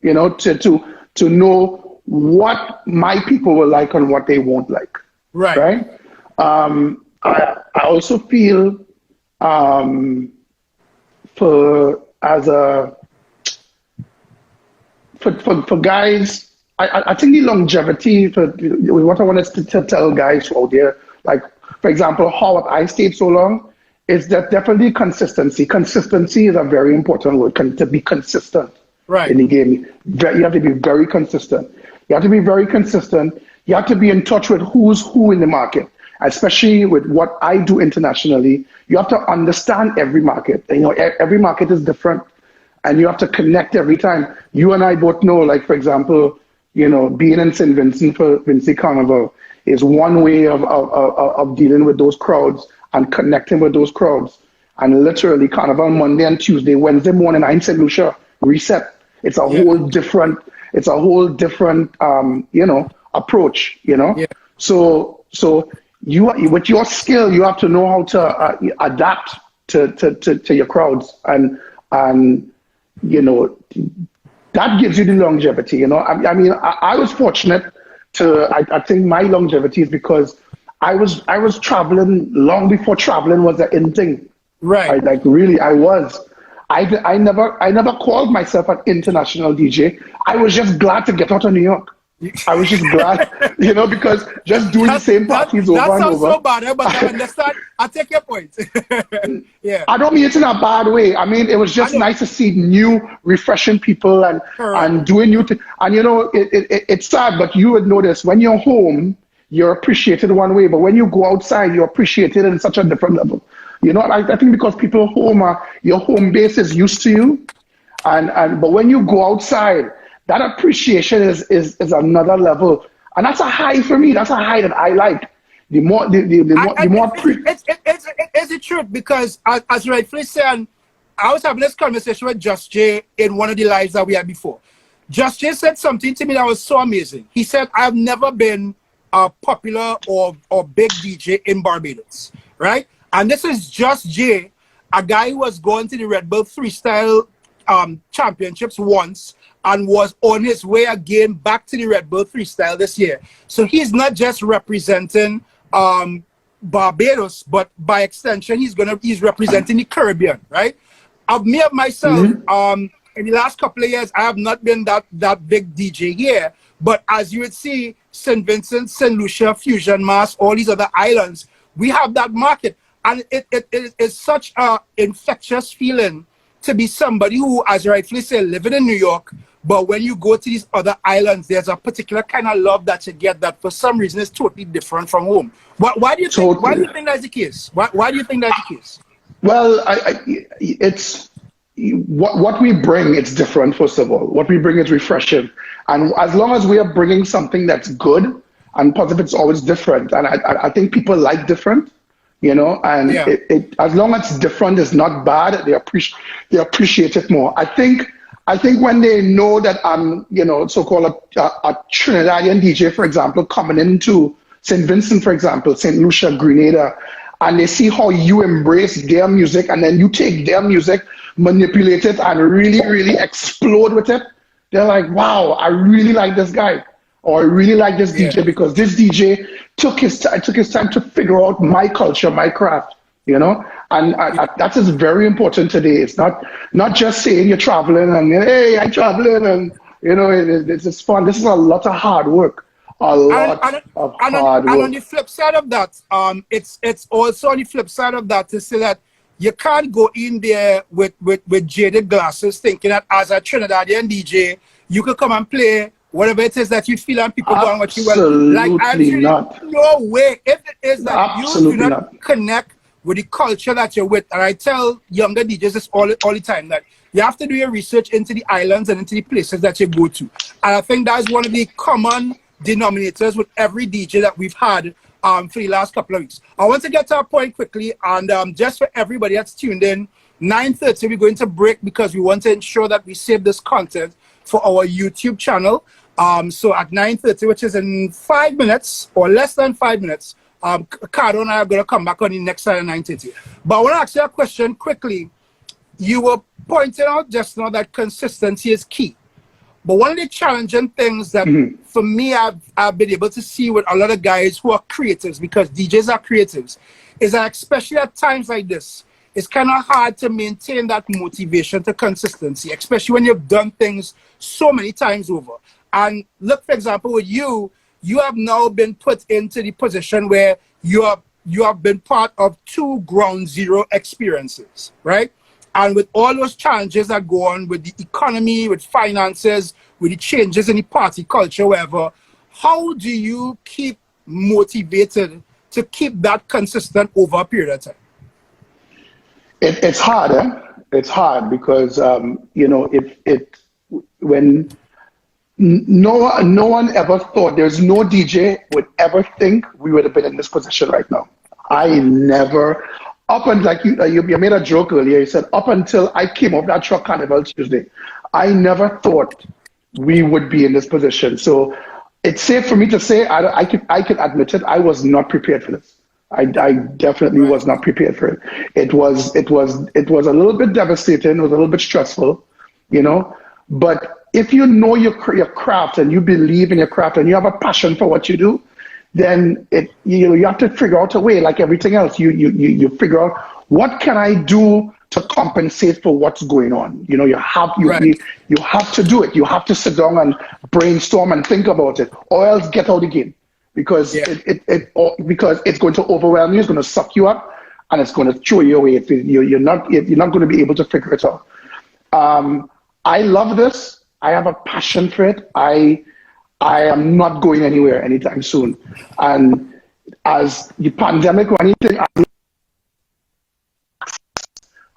you know, to know what my people will like and what they won't like, right? I also feel for guys, I think the longevity for what I want us to tell guys out there, like for example, how I stayed so long, is that definitely consistency. Consistency is a very important word. To be consistent in the game, you have to be very consistent. You have to be very consistent. You have to be in touch with who's who in the market, especially with what I do internationally. You have to understand every market. You know, every market is different, and you have to connect every time. You and I both know, like for example, you know, being in St. Vincent for Vincy Carnival is one way of dealing with those crowds and connecting with those crowds. And literally, Carnival Monday and Tuesday, Wednesday morning, I'm in St. Lucia, reset. It's a whole different. It's a whole different, you know, approach. You know, so you with your skill, you have to know how to adapt to your crowds, and you know, that gives you the longevity. You know, I mean, I was fortunate to. I think my longevity is because I was traveling long before traveling was an in thing. Right. Like really, I was. I never called myself an international DJ. I was just glad to get out of New York. I was just glad, you know, because just doing the same parties over and over. That sounds so bad, but I understand. I take your point. I don't mean it in a bad way. I mean, it was just nice to see new, refreshing people and doing new things. And you know, it's sad, but you would notice when you're home, you're appreciated one way, but when you go outside, you're appreciated in such a different level. You know, I think because people home your home base is used to you, but when you go outside, that appreciation is another level, and that's a high for me. That's a high that I like. The more. It's the truth, because as rightfully said, I was having this conversation with Just Jay in one of the lives that we had before. Just Jay said something to me that was so amazing. He said, I've never been a popular or big DJ in Barbados, right? And this is Just Jay, a guy who was going to the Red Bull Freestyle Championships once and was on his way again back to the Red Bull Freestyle this year. So he's not just representing Barbados, but by extension, he's representing the Caribbean, right? Of me of myself, in the last couple of years, I have not been that big DJ here. But as you would see, St. Vincent, St. Lucia, Fusion Mass, all these other islands, we have that market. And it is such an infectious feeling to be somebody who, as you rightfully say, living in New York, but when you go to these other islands, there's a particular kind of love that you get that for some reason is totally different from home. Why do you think that's the case? Why do you think that's the case? Well, it's what we bring. It's different. First of all, what we bring is refreshing, and as long as we are bringing something that's good and positive, it's always different. And I think people like different, you know. And as long as it's different, it's not bad. They appreciate it more. I think when they know that I'm, you know, so-called a Trinidadian DJ, for example, coming into St. Vincent, for example, St. Lucia, Grenada, and they see how you embrace their music and then you take their music, manipulate it, and really, really explode with it, they're like, wow, I really like this guy, or I really like this DJ because this DJ took his time to figure out my culture, my craft, you know? And that is very important today. It's not just saying you're traveling and, hey, I'm traveling, and, you know, it's just fun. This is a lot of hard work. And on the flip side of that, it's also on the flip side of that to say that you can't go in there with jaded glasses thinking that as a Trinidadian DJ, you could come and play whatever it is that you feel and people go and watch you well. Like, absolutely not. No way. If it is that you do not connect with the culture that you're with, and I tell younger DJs this all the time, that you have to do your research into the islands and into the places that you go to. And I think that's one of the common denominators with every DJ that we've had for the last couple of weeks. I want to get to our point quickly, and just for everybody that's tuned in, 9:30 we're going to break because we want to ensure that we save this content for our YouTube channel. So at 9:30, which is in 5 minutes or less than 5 minutes, Cardo and I are going to come back on the next side of 9:30. But I want to ask you a question quickly. You were pointing out just now that consistency is key. But one of the challenging things that for me I've been able to see with a lot of guys who are creatives, because DJs are creatives, is that especially at times like this, it's kind of hard to maintain that motivation to consistency, especially when you've done things so many times over. And look, for example, with you have now been put into the position where you have been part of 2 ground zero experiences, right? And with all those challenges that go on with the economy, with finances, with the changes in the party culture, whatever, how do you keep motivated to keep that consistent over a period of time? It's hard, eh? It's hard because, you know, when no one ever thought, there's no DJ would ever think we would have been in this position right now. I never, up and like you made a joke earlier, you said, up until I came off that truck Carnival Tuesday, I never thought we would be in this position. So it's safe for me to say, I can admit it, I was not prepared for this. I definitely was not prepared for it. It was a little bit devastating, it was a little bit stressful, you know, but if you know your craft and you believe in your craft and you have a passion for what you do, then you have to figure out a way. Like everything else, you figure out what can I do to compensate for what's going on. You know, you have to do it. You have to sit down and brainstorm and think about it, or else get out the game, because because it's going to overwhelm you. It's going to suck you up, and it's going to throw you away. You're not going to be able to figure it out. I love this. I have a passion for it. I am not going anywhere anytime soon. And as the pandemic or anything,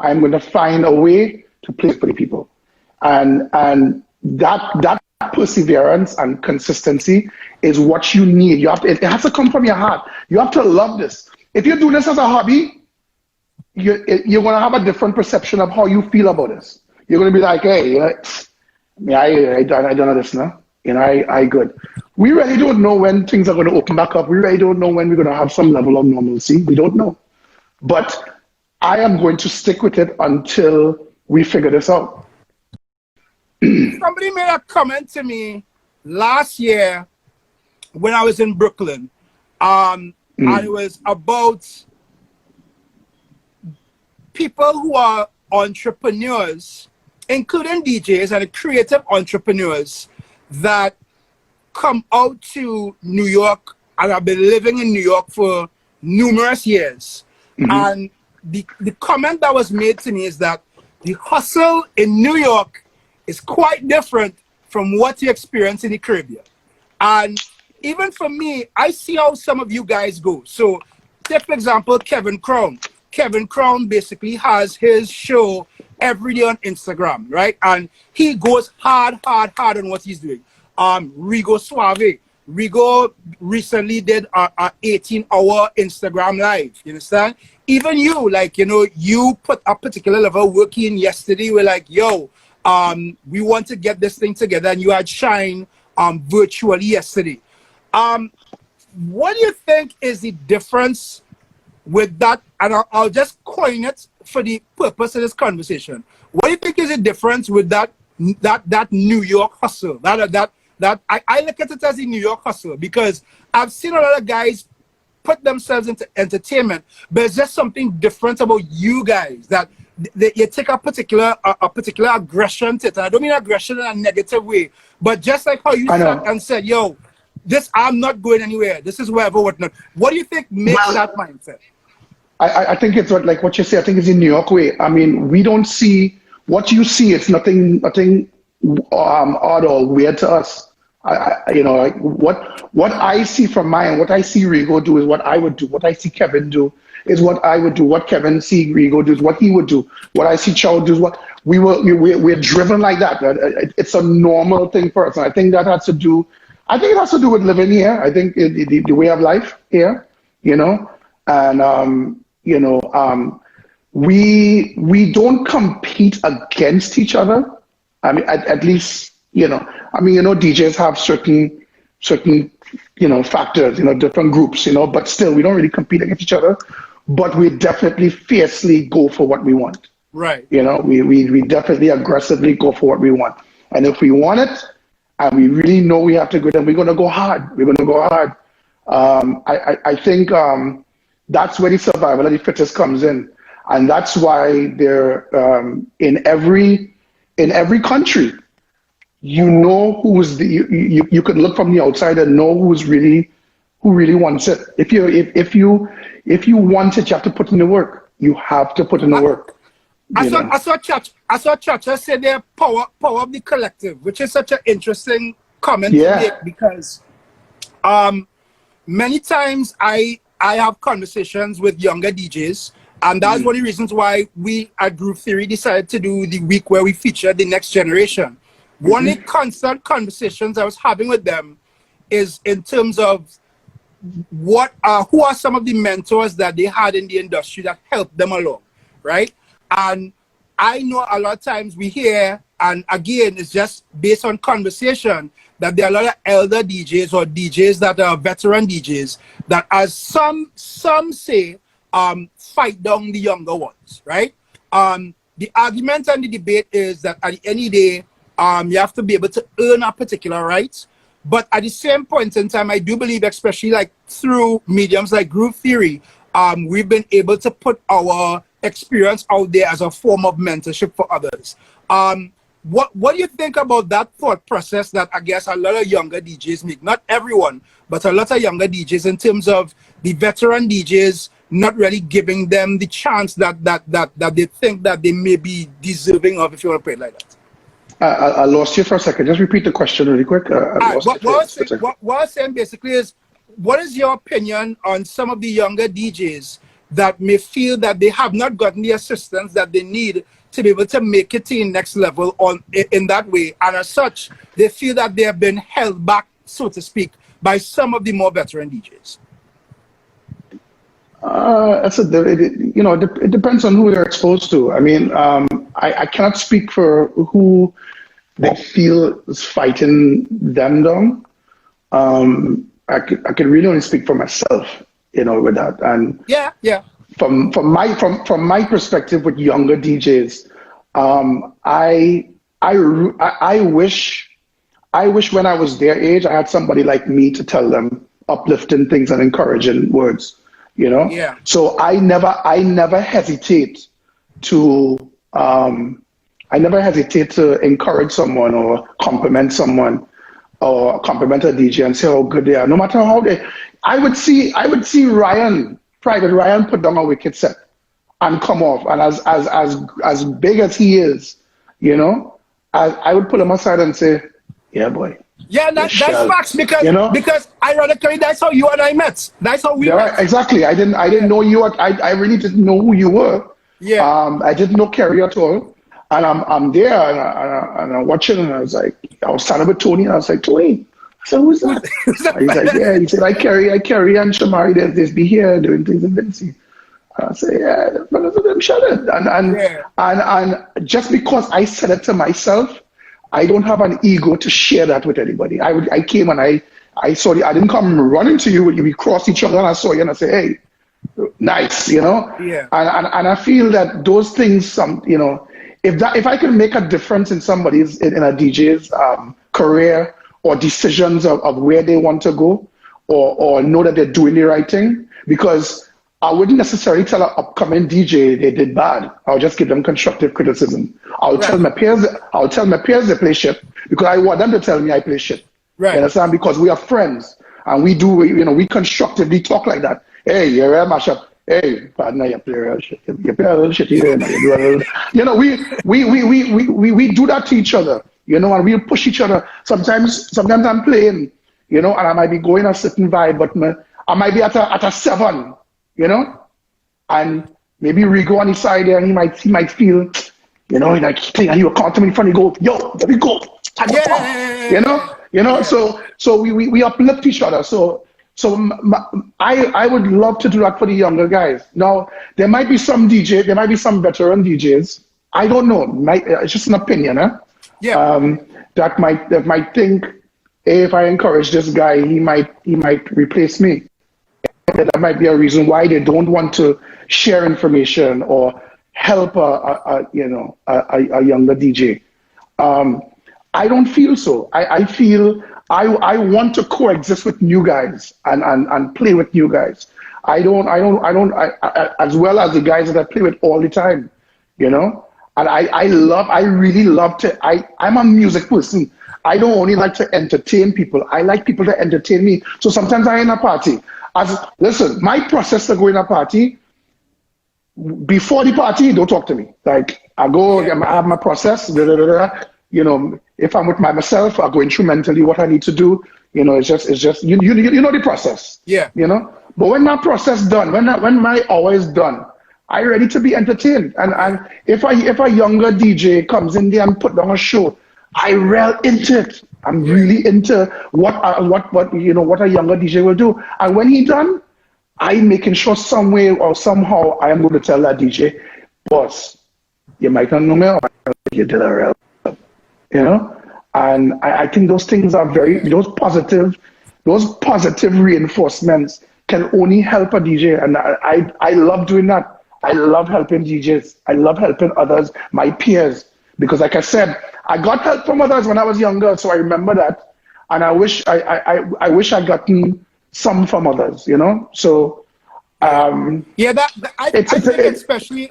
I'm going to find a way to play for the people. And that perseverance and consistency is what you need. It has to come from your heart. You have to love this. If you do this as a hobby, you're going to have a different perception of how you feel about this. You're going to be like, hey, Yeah, I don't know this now. You know, I good. We really don't know when things are going to open back up. We really don't know when we're going to have some level of normalcy. We don't know. But I am going to stick with it until we figure this out. Somebody made a comment to me last year when I was in Brooklyn, and it was about people who are entrepreneurs, including DJs and creative entrepreneurs that come out to New York and have been living in New York for numerous years. And the comment that was made to me is that the hustle in New York is quite different from what you experience in the Caribbean. And even for me, I see how some of you guys go. So take, for example, Kevin Crown. Kevin Crown basically has his show every day on Instagram, right? And he goes hard on what he's doing. Rigo Suave. Rigo recently did a 18-hour Instagram live, you understand? Even you, like, you know, you put a particular level of work in yesterday. We're like, yo, we want to get this thing together, and you had Shine virtually yesterday. What do you think is the difference with that? And I'll just coin it for the purpose of this conversation. What do you think is the difference with that New York hustle? I look at it as a New York hustle because I've seen a lot of guys put themselves into entertainment, but it's just something different about you guys that you take a particular aggression to it. And I don't mean aggression in a negative way, but just like how you sat and said, yo, this, I'm not going anywhere. This is wherever, whatnot. What do you think makes that mindset? I think it's like what you say. I think it's in New York way. I mean, we don't see what you see. It's nothing odd or weird to us. You know, like what I see from mine, what I see Rigo do is what I would do. What I see Kevin do is what I would do. What Kevin see Rigo do is what he would do. What I see Chow do is what we're driven like that. It's a normal thing for us. And I think that has to do. I think it has to do with living here. I think the way of life here, you know, and you know, we don't compete against each other. I mean, at least, you know, I mean, you know, DJs have certain, you know, factors, you know, different groups, you know, but still we don't really compete against each other, but we definitely fiercely go for what we want. Right. You know, we definitely aggressively go for what we want. And if we want it and we really know we have to go, then we're going to go hard. We're going to go hard. I think that's where the survival of the fittest comes in. And that's why they're in every country, you know who's you could look from the outside and know who really wants it. If you want it, you have to put in the work. You have to put in the work. I saw Chacha say they're power of the collective, which is such an interesting comment to make because many times I have conversations with younger DJs. And that's one of the reasons why we at Group Theory decided to do the week where we feature the next generation. One of the constant conversations I was having with them is in terms of who are some of the mentors that they had in the industry that helped them along, right? And I know a lot of times we hear, and again, it's just based on conversation, that there are a lot of elder DJs or DJs that are veteran DJs that, as some say, fight down the younger ones, right? The argument and the debate is that at the end of the day, you have to be able to earn a particular right. But at the same point in time, I do believe, especially like through mediums like Group Theory, we've been able to put our experience out there as a form of mentorship for others. What do you think about that thought process that I guess a lot of younger DJs make? Not everyone, but a lot of younger DJs, in terms of the veteran DJs not really giving them the chance that they think that they may be deserving of, if you want to put it like that. I lost you for a second. Just repeat the question really quick. What I was saying basically is, what is your opinion on some of the younger DJs that may feel that they have not gotten the assistance that they need to be able to make it to the next level in that way, and as such, they feel that they have been held back, so to speak, by some of the more veteran DJs? It depends on who you're exposed to. I mean, I cannot speak for who they feel is fighting them down. I could really only speak for myself, you know, with that. And yeah. From my perspective with younger DJs, I wish when I was their age, I had somebody like me to tell them uplifting things and encouraging words, you know? Yeah. So I never hesitate to encourage someone or compliment someone or compliment a DJ and say how good they are. No matter how I would see Private Ryan put down a wicked set and come off, and as big as he is, you know, I would pull him aside and say, yeah, boy. Yeah, that's facts, because, you know, because ironically, that's how you and I met. That's how we met. Exactly. I didn't know you. I really didn't know who you were. Yeah. I didn't know Kerry at all. And I'm there and I'm watching, and I was standing with Tony, and I was like, Tony. I said, who's that? He's like, yeah. He said, I carry and Shomari. They be here doing things in Vinci. I say, yeah, the brothers of them shut it. And just because I said it to myself, I don't have an ego to share that with anybody. I came and I saw you. I didn't come running to you. We crossed each other and I saw you and I say, hey, nice, you know? Yeah. And I feel that those things, you know, if I can make a difference in somebody's, in a DJ's career or decisions of where they want to go, or know that they're doing the right thing, because I wouldn't necessarily tell an upcoming DJ they did bad. I'll just give them constructive criticism. I'll tell my peers they play shit, because I want them to tell me I play shit. Right. You understand? Because we are friends and we constructively talk like that. Hey, you're a mashup. Hey, partner, you play real shit. You play a little shit here. You know, we do that to each other. You know, and we'll push each other. Sometimes I'm playing, you know, and I might be going a certain vibe, but I might be at a 7, you know, and maybe Rigo on his side there, and he might feel, you know, like he will come to me in front and go, yo, there we go. Yeah. You know, so we uplift each other. So I would love to do that for the younger guys. Now, there might be some veteran DJs. I don't know. It's just an opinion, huh? Yeah. That might think, hey, if I encourage this guy, he might replace me. That might be a reason why they don't want to share information or help a younger DJ. I don't feel so. I feel I want to coexist with new guys and play with new guys. I as well as the guys that I play with all the time, you know. And I really love to. I'm a music person. I don't only like to entertain people. I like people to entertain me. So sometimes I'm in a party. Listen, my process to go in a party, before the party, don't talk to me. Like, I have my process, you know, if I'm with myself, I go instrumentally what I need to do. You know, it's just you know the process. Yeah. You know? But when my process done, when my hour is done, I'm ready to be entertained. And if a younger DJ comes in there and put down a show, I rail into it. I'm really into what a younger DJ will do. And when he done, I'm making sure some way or somehow I am going to tell that DJ, boss, you might not know me, or you did a real, you know. And I think those things are those positive reinforcements can only help a DJ. And I love doing that. I love helping DJs. I love helping others, my peers, because like I said, I got help from others when I was younger, so I remember that, and I wish I gotten some from others, you know. So I think especially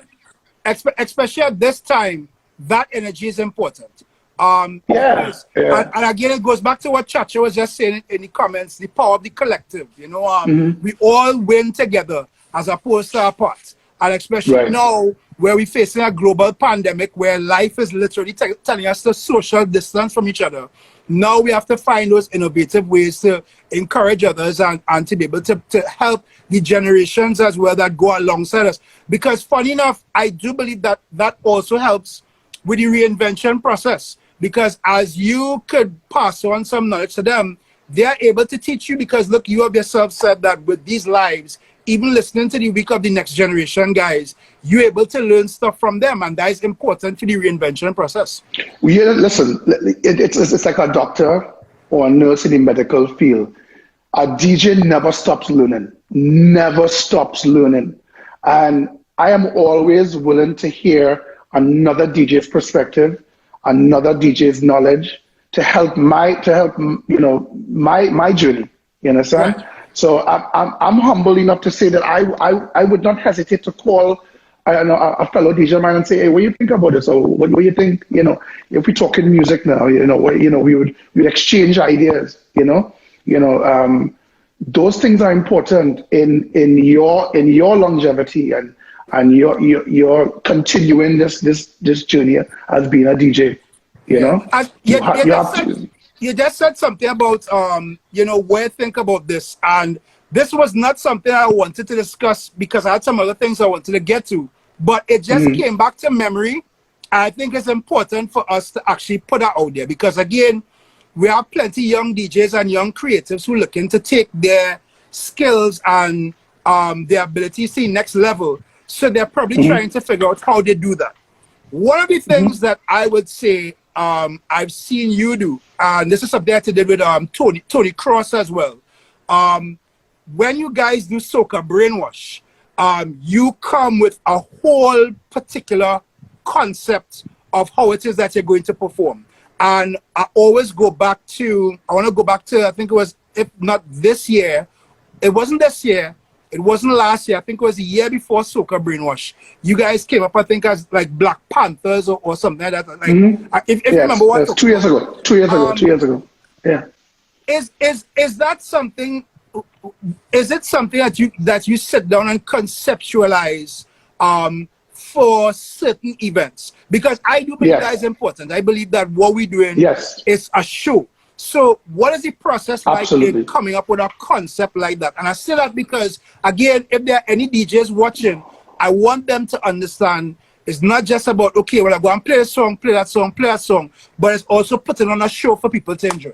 at this time, that energy is important. And again, it goes back to what Chacha was just saying in the comments: the power of the collective. You know, we all win together as opposed to apart. And especially now, where we're facing a global pandemic, where life is literally telling us to social distance from each other. Now we have to find those innovative ways to encourage others and to be able to help the generations as well that go alongside us. Because funny enough, I do believe that also helps with the reinvention process. Because as you could pass on some knowledge to them, they are able to teach you, because look, you have yourself said that with these lives, even listening to the Week of the Next Generation guys, you're able to learn stuff from them, and that is important for the reinvention process. Well, yeah, listen, it's like a doctor or a nurse in the medical field. A DJ never stops learning, never stops learning. And I am always willing to hear another DJ's perspective, another DJ's knowledge to help my journey. You understand? Right. So I'm humble enough to say that I would not hesitate to call a fellow DJ of mine and say, hey, what do you think about this? Or what do you think? If we're talking music now, we would exchange ideas. Those things are important in your longevity and your continuing this journey as being a DJ. You just said something about where think about this, and this was not something I wanted to discuss because I had some other things I wanted to get to, but it just came back to memory. I think it's important for us to actually put that out there because again, we have plenty young DJs and young creatives who are looking to take their skills and their abilities to the next level. So they're probably trying to figure out how they do that. One of the things that I would say I've seen you do, and this is something I did with Tony Cross as well. When you guys do Soca Brainwash, you come with a whole particular concept of how it is that you're going to perform. And I always go back to, I think it was, if not this year, it wasn't this year, it wasn't last year, I think it was the year before Soca Brainwash. You guys came up, I think, as like Black Panthers or something like that. Like, if you remember what? Yes, 2 years ago. 2 years ago. Yeah. Is that something, is it something that you sit down and conceptualize for certain events? Because I do believe that is important. I believe that what we're doing is a show. So what is the process like in coming up with a concept like that? And I say that because, again, if there are any DJs watching, I want them to understand it's not just about, okay, well, I go and play a song, play that song, but it's also putting on a show for people to enjoy.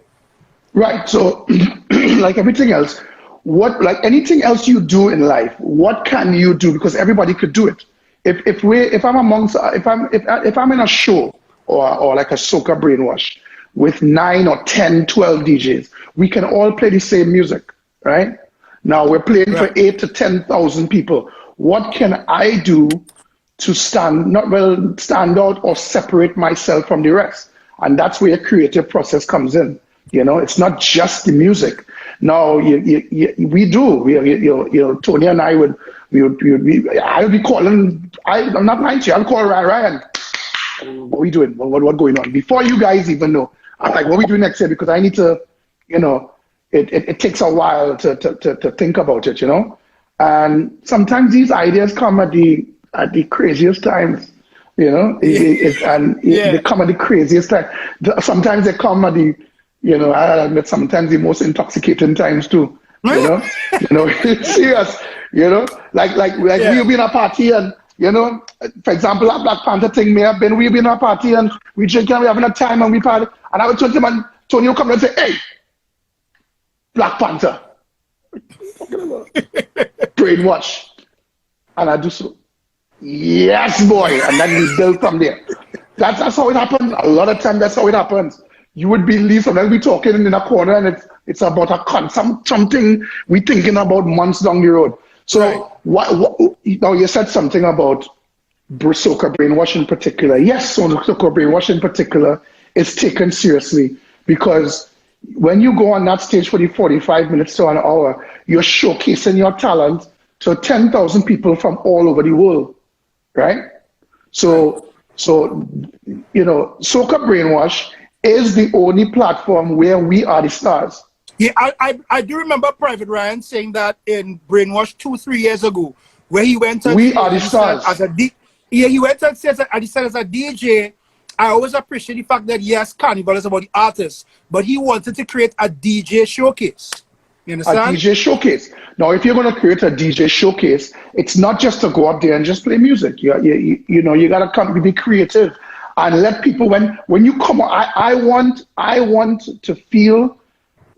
Right. So like everything else, like anything else you do in life, what can you do? Because everybody could do it. If I'm in a show or like a Soca Brainwash with 9 or 10, 12 DJs, we can all play the same music, right? Now we're playing for 8 to 10,000 people. What can I do to stand out or separate myself from the rest? And that's where a creative process comes in. It's not just the music. Now we do. Tony and I I would be calling. I'm not lying to you. I'll call Ryan. What are we doing? What going on? Before you guys even know, I'm like, what are we doing next year? Because I need to, it takes a while to think about it, And sometimes these ideas come at the craziest times, they come at the craziest time. Sometimes they come at the, I admit sometimes the most intoxicating times too. Serious. Like we'll be in a party and for example, that Black Panther thing may have been, we'll be in a party and we drink and we having a time and we party. And I would turn to him and Tony will come and say, hey, Black Panther. Brainwash. And I do so. Yes, boy. And then we build from there. That's how it happens. A lot of times that's how it happens. You would believe sometimes we talking in a corner and it's about something we thinking about months down the road. So now you said something about Soca Brainwash in particular. Yes, Soca Brainwash in particular is taken seriously because when you go on that stage for the 45 minutes to an hour, you're showcasing your talent to 10,000 people from all over the world, right? So Soca Brainwash is the only platform where we are the stars. Yeah, I do remember Private Ryan saying that in Brainwash 2-3 years ago, where he went and we are the stars. He went and said as a DJ, I always appreciate the fact that yes, Carnival is about the artists, but he wanted to create a DJ showcase. You understand? A DJ showcase. Now, if you're going to create a DJ showcase, it's not just to go up there and just play music. You got to come be creative and let people when you come. I want to feel.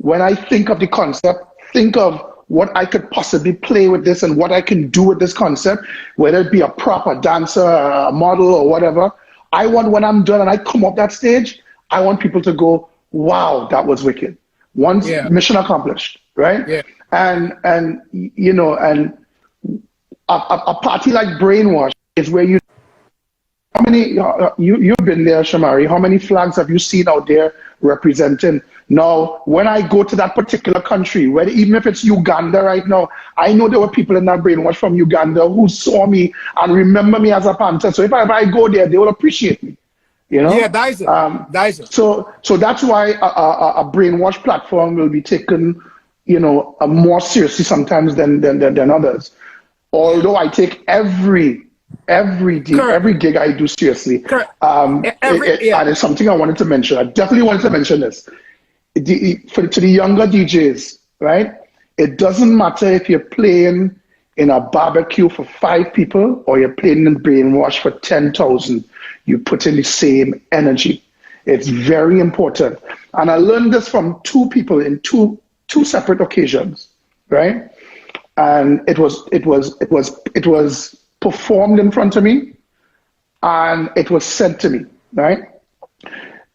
When I think of the concept, think of what I could possibly play with this and what I can do with this concept, whether it be a proper dancer, a model, or whatever. I want, when I'm done and I come up that stage, I want people to go, wow, that was wicked. Once mission accomplished, right? Yeah. And you know, and a party like Brainwash is where you, how many, you've been there, Shomari, how many flags have you seen out there representing? Now, when I go to that particular country, whether, even if it's Uganda right now, I know there were people in that Brainwash from Uganda who saw me and remember me as a Panther. So if I go there, they will appreciate me. You know? Yeah, that is it. That is it. So that's why a Brainwash platform will be taken, you know, more seriously sometimes than others. Although I take every gig I do seriously. And it's something I wanted to mention. I definitely wanted to mention this. To the younger DJs, right? It doesn't matter if you're playing in a barbecue for 5 people or you're playing in Brainwash for 10,000. You put in the same energy. It's very important. And I learned this from 2 people in two separate occasions, right? And it was performed in front of me, and it was said to me, right?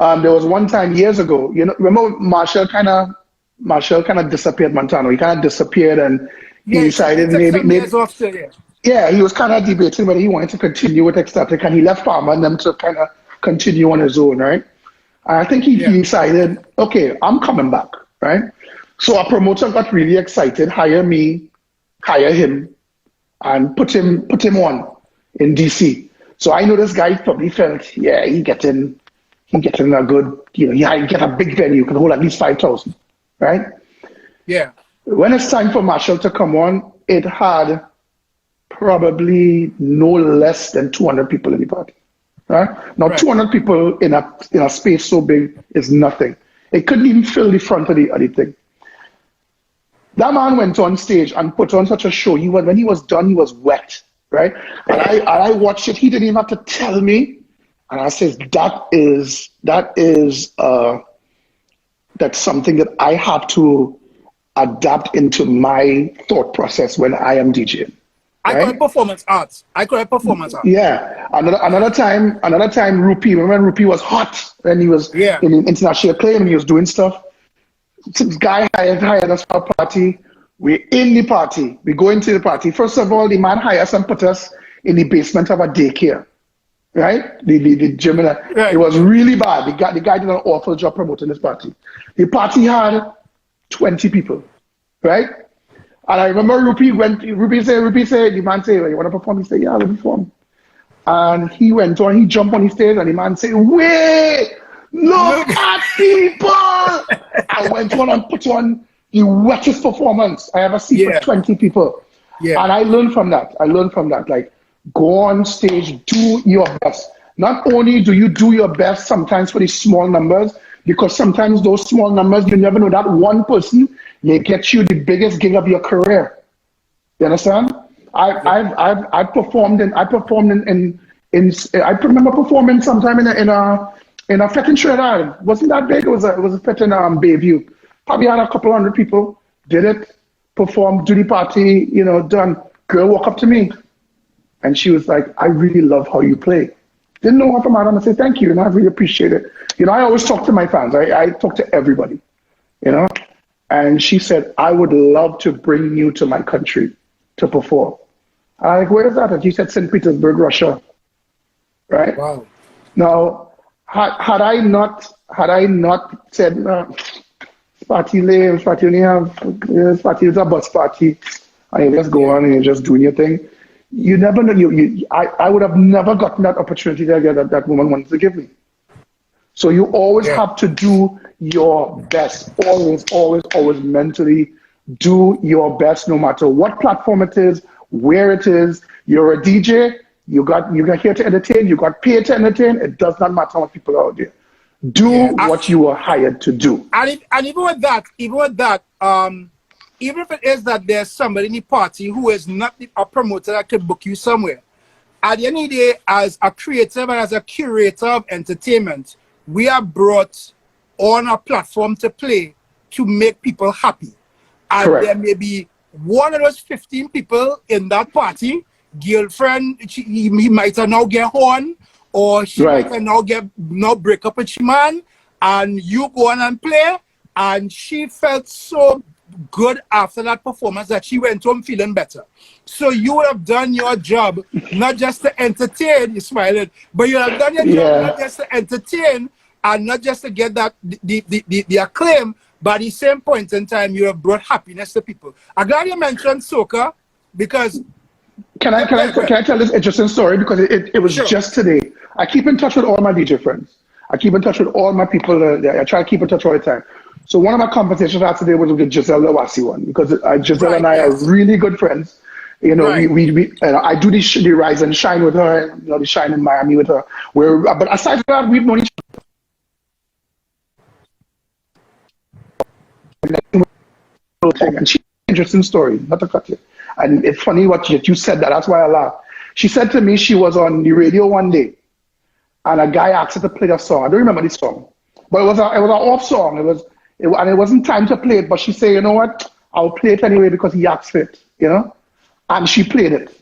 There was one time years ago, you know, remember Marshall kind of disappeared, Montano. He kind of disappeared, and he decided maybe he was kind of debating whether he wanted to continue with Ecstatic, and he left Palmer and them to kind of continue on his own, right? And I think he decided, okay, I'm coming back, right? So our promoter got really excited, hire me, hire him, and put him on in DC. So I know this guy probably felt, yeah, he getting a good, you know, he get a big venue, can hold at least 5,000, right? Yeah. When it's time for Marshall to come on, it had probably no less than 200 people in the party, right? Now, 200 people in a space so big is nothing. It couldn't even fill the front of the thing. That man went on stage and put on such a show. When he was done, he was wet, right? And I watched it. He didn't even have to tell me. And I said, that's something that I have to adapt into my thought process when I am DJing. Right? I call it performance arts. Yeah. Another time, Rupi. Remember Rupi was hot when he was in international acclaim and he was doing stuff. This guy hired us for a party. We're in the party. We go into the party. First of all, the man hired us and put us in the basement of a daycare. Right? The gym. It was really bad. The guy did an awful job promoting this party. The party had 20 people. Right? And I remember Rupi said, the man said, well, you want to perform? He said, yeah, I'll perform. And he went on, he jumped on the stage and the man said, wait! Look at people! I went on and put on the wettest performance I ever seen for 20 people. Yeah. And I learned from that. Like, go on stage, do your best. Not only do you do your best sometimes for these small numbers, because sometimes those small numbers, you never know, that one person, they get you the biggest gig of your career. You understand? I remember performing sometime in a fete in Trinidad. Wasn't that big? It was a fete in Bayview. Probably had a couple hundred people. Did it, performed, do the party, you know, done. Girl walked up to me and she was like, I really love how you play. Didn't know what from Adam. I said, thank you, and I really appreciate it. You know, I always talk to my fans. I talk to everybody, you know. And she said, I would love to bring you to my country to perform. I'm like, where is that? And she said, St. Petersburg, Russia. Right? Wow. Now, had I not said, party lame, party only have, party is a bus party, and you just go on and you're just doing your thing, you never know. I would have never gotten that opportunity that woman wanted to give me. So you always have to do your best. Always mentally do your best, no matter what platform it is, where it is. You're a DJ. You got here to entertain. You got paid to entertain. It does not matter what people are out there. Do what you were hired to do. And even with that, even if it is that there's somebody in the party who is not a promoter that could book you somewhere, at the end of the day, as a creative and as a curator of entertainment, we are brought on a platform to play to make people happy. And there may be one of those 15 people in that party, girlfriend, he might have now get horn, or she might have now break up with she man, and you go on and play, and she felt so good after that performance that she went home feeling better. So you would have done your job, not just to entertain, you smiling, but you have done your job not just to entertain and not just to get that the acclaim, but at the same point in time, you have brought happiness to people. I'm glad you mentioned soca because... Can I tell this interesting story? Because it was just today. I keep in touch with all my DJ friends. I keep in touch with all my people. I try to keep in touch all the time. So one of my conversations I had today was with the Giselle Lawasi one, because Giselle and I are really good friends. You know, I do the Rise and Shine with her, you know, the Shine in Miami with her. But aside from that, we've known each other. And she's an interesting story, not to cut it. And it's funny what you said that, that's why I laughed. She said to me she was on the radio one day, and a guy asked her to play a song. I don't remember the song, but it was an off song. And it wasn't time to play it, but she said, you know what, I'll play it anyway because he asked for it, you know? And she played it,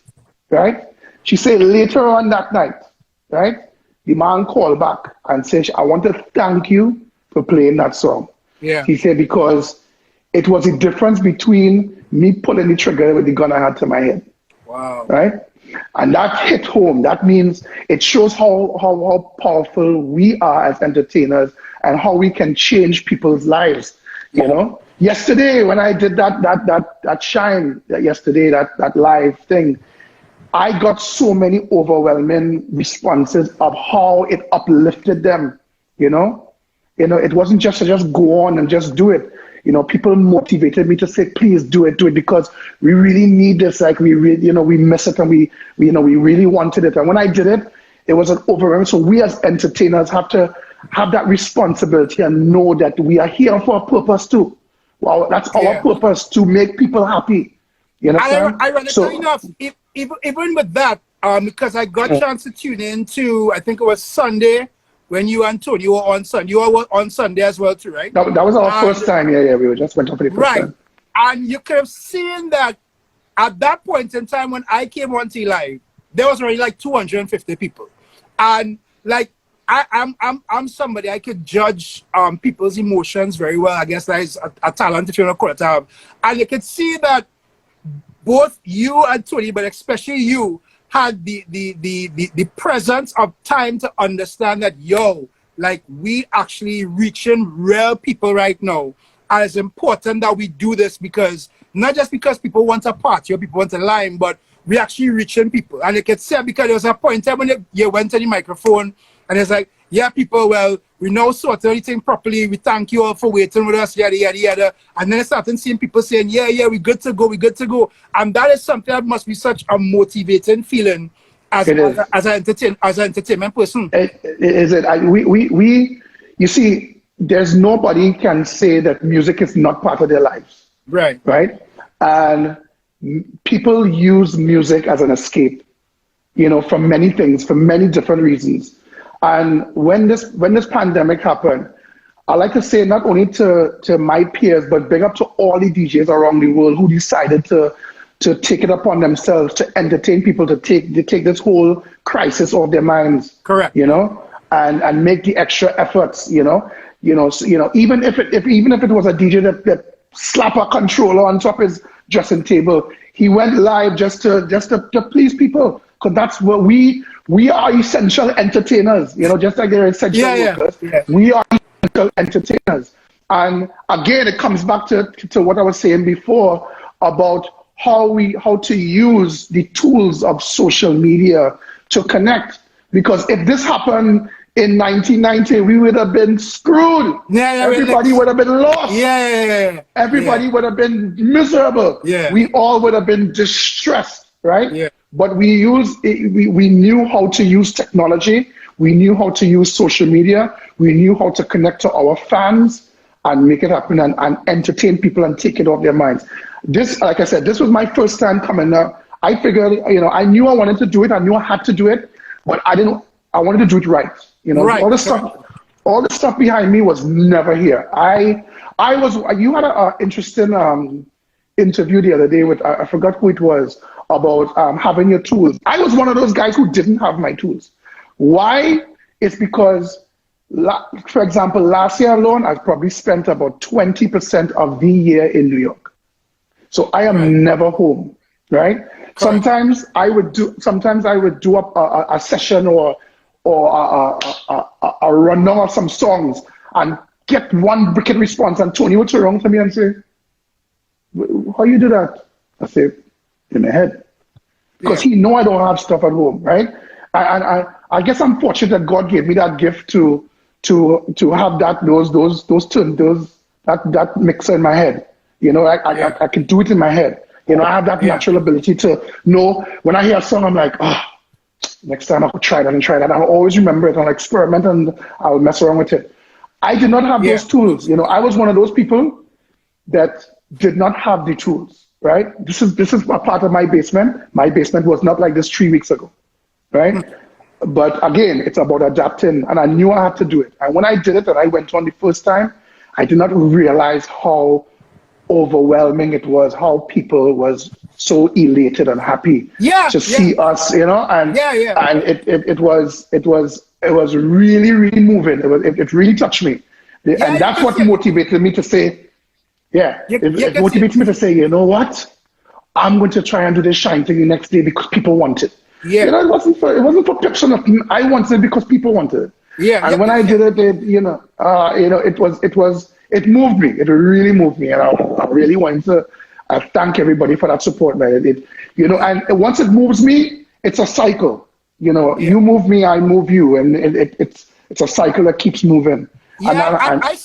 right? She said later on that night, right, the man called back and said, I want to thank you for playing that song. Yeah. He said, because it was a difference between me pulling the trigger with the gun I had to my head. Wow. Right? And that hit home. That means it shows how powerful we are as entertainers and how we can change people's lives. You know, yesterday when I did that shine, that live thing, I got so many overwhelming responses of how it uplifted them. You know, it wasn't just to just go on and just do it. You know, people motivated me to say, please do it, because we really need this. Like we really, we miss it, and we really wanted it. And when I did it, it was an overwhelming. So we as entertainers have to have that responsibility and know that we are here for a purpose too. Well, that's our purpose, to make people happy. You know, ironically enough, even with that, because I got a chance to tune in to, I think it was Sunday, when you and Tony were on Sunday. You were on Sunday as well too, right? That was our first time, we were just went up for the first time. And you could have seen that at that point in time when I came on to live, there was already like 250 people. And like, I'm somebody, I could judge people's emotions very well. I guess that is a talent, if you want to call it that. And you could see that both you and Tony, but especially you, had the presence of time to understand that, like we actually reaching real people right now. And it's important that we do this, because not just because people want a party or people want a line, but we actually reaching people. And you can say, because there was a point in time when you went to the microphone and it's like, yeah, people, well, we now sort everything properly. We thank you all for waiting with us, yada, yada, yada. And then I started seeing people saying, yeah, we're good to go, we're good to go. And that is something that must be such a motivating feeling as an entertainment person. You see, there's nobody can say that music is not part of their lives. Right. Right? And people use music as an escape, from many things, for many different reasons. And when this pandemic happened, I like to say not only to my peers, but big up to all the DJs around the world who decided to take it upon themselves to entertain people, to take this whole crisis off their minds. Correct. And make the extra efforts. Even if it was a DJ that slap a controller on top of his dressing table, he went live just to please people. Because that's what we are, essential entertainers, just like they're essential workers. Yeah. We are essential entertainers. And again, it comes back to what I was saying before about how to use the tools of social media to connect. Because if this happened in 1990, we would have been screwed. Everybody would have been lost. Everybody would have been miserable. We all would have been distressed, right? But we knew how to use technology. We knew how to use social media. We knew how to connect to our fans and make it happen and entertain people and take it off their minds. This, like I said, this was my first time coming up. I figured, I knew I wanted to do it. I knew I had to do it, but I wanted to do it right. Right. All the stuff behind me was never here. You had an interesting interview the other day with, I forgot who it was, about having your tools. I was one of those guys who didn't have my tools. Why? It's because, for example, last year alone, I probably spent about 20% of the year in New York. So I am never home, right? Correct. Sometimes I would do a session or a rundown of some songs and get one wicked response, and Tony would turn around to me and say, how you do that? I say, in my head. Because he know I don't have stuff at home, right? I guess I'm fortunate that God gave me that gift to have that mixer in my head. You know, I can do it in my head. You know, I have that natural ability to know when I hear a song, I'm like, next time I could try that and try that. I'll always remember it. I'll experiment and I'll mess around with it. I did not have those tools. You know, I was one of those people that did not have the tools, right? This is a part of my basement. My basement was not like this 3 weeks ago, right? But again, it's about adapting, and I knew I had to do it. And when I did it and I went on the first time, I did not realize how overwhelming it was, how people was so elated and happy to see us, you know, and it was really, really moving. It really touched me, and that's what motivated me to say, it motivated me to say, you know what, I'm going to try and do this shine thing the next day because people want it. You know, it wasn't for pips or nothing. I wanted it because people wanted it. And when I did it, it moved me. It really moved me, and I really want to thank everybody for that support, man. And once it moves me, it's a cycle. You know, you move me, I move you, and it's a cycle that keeps moving. As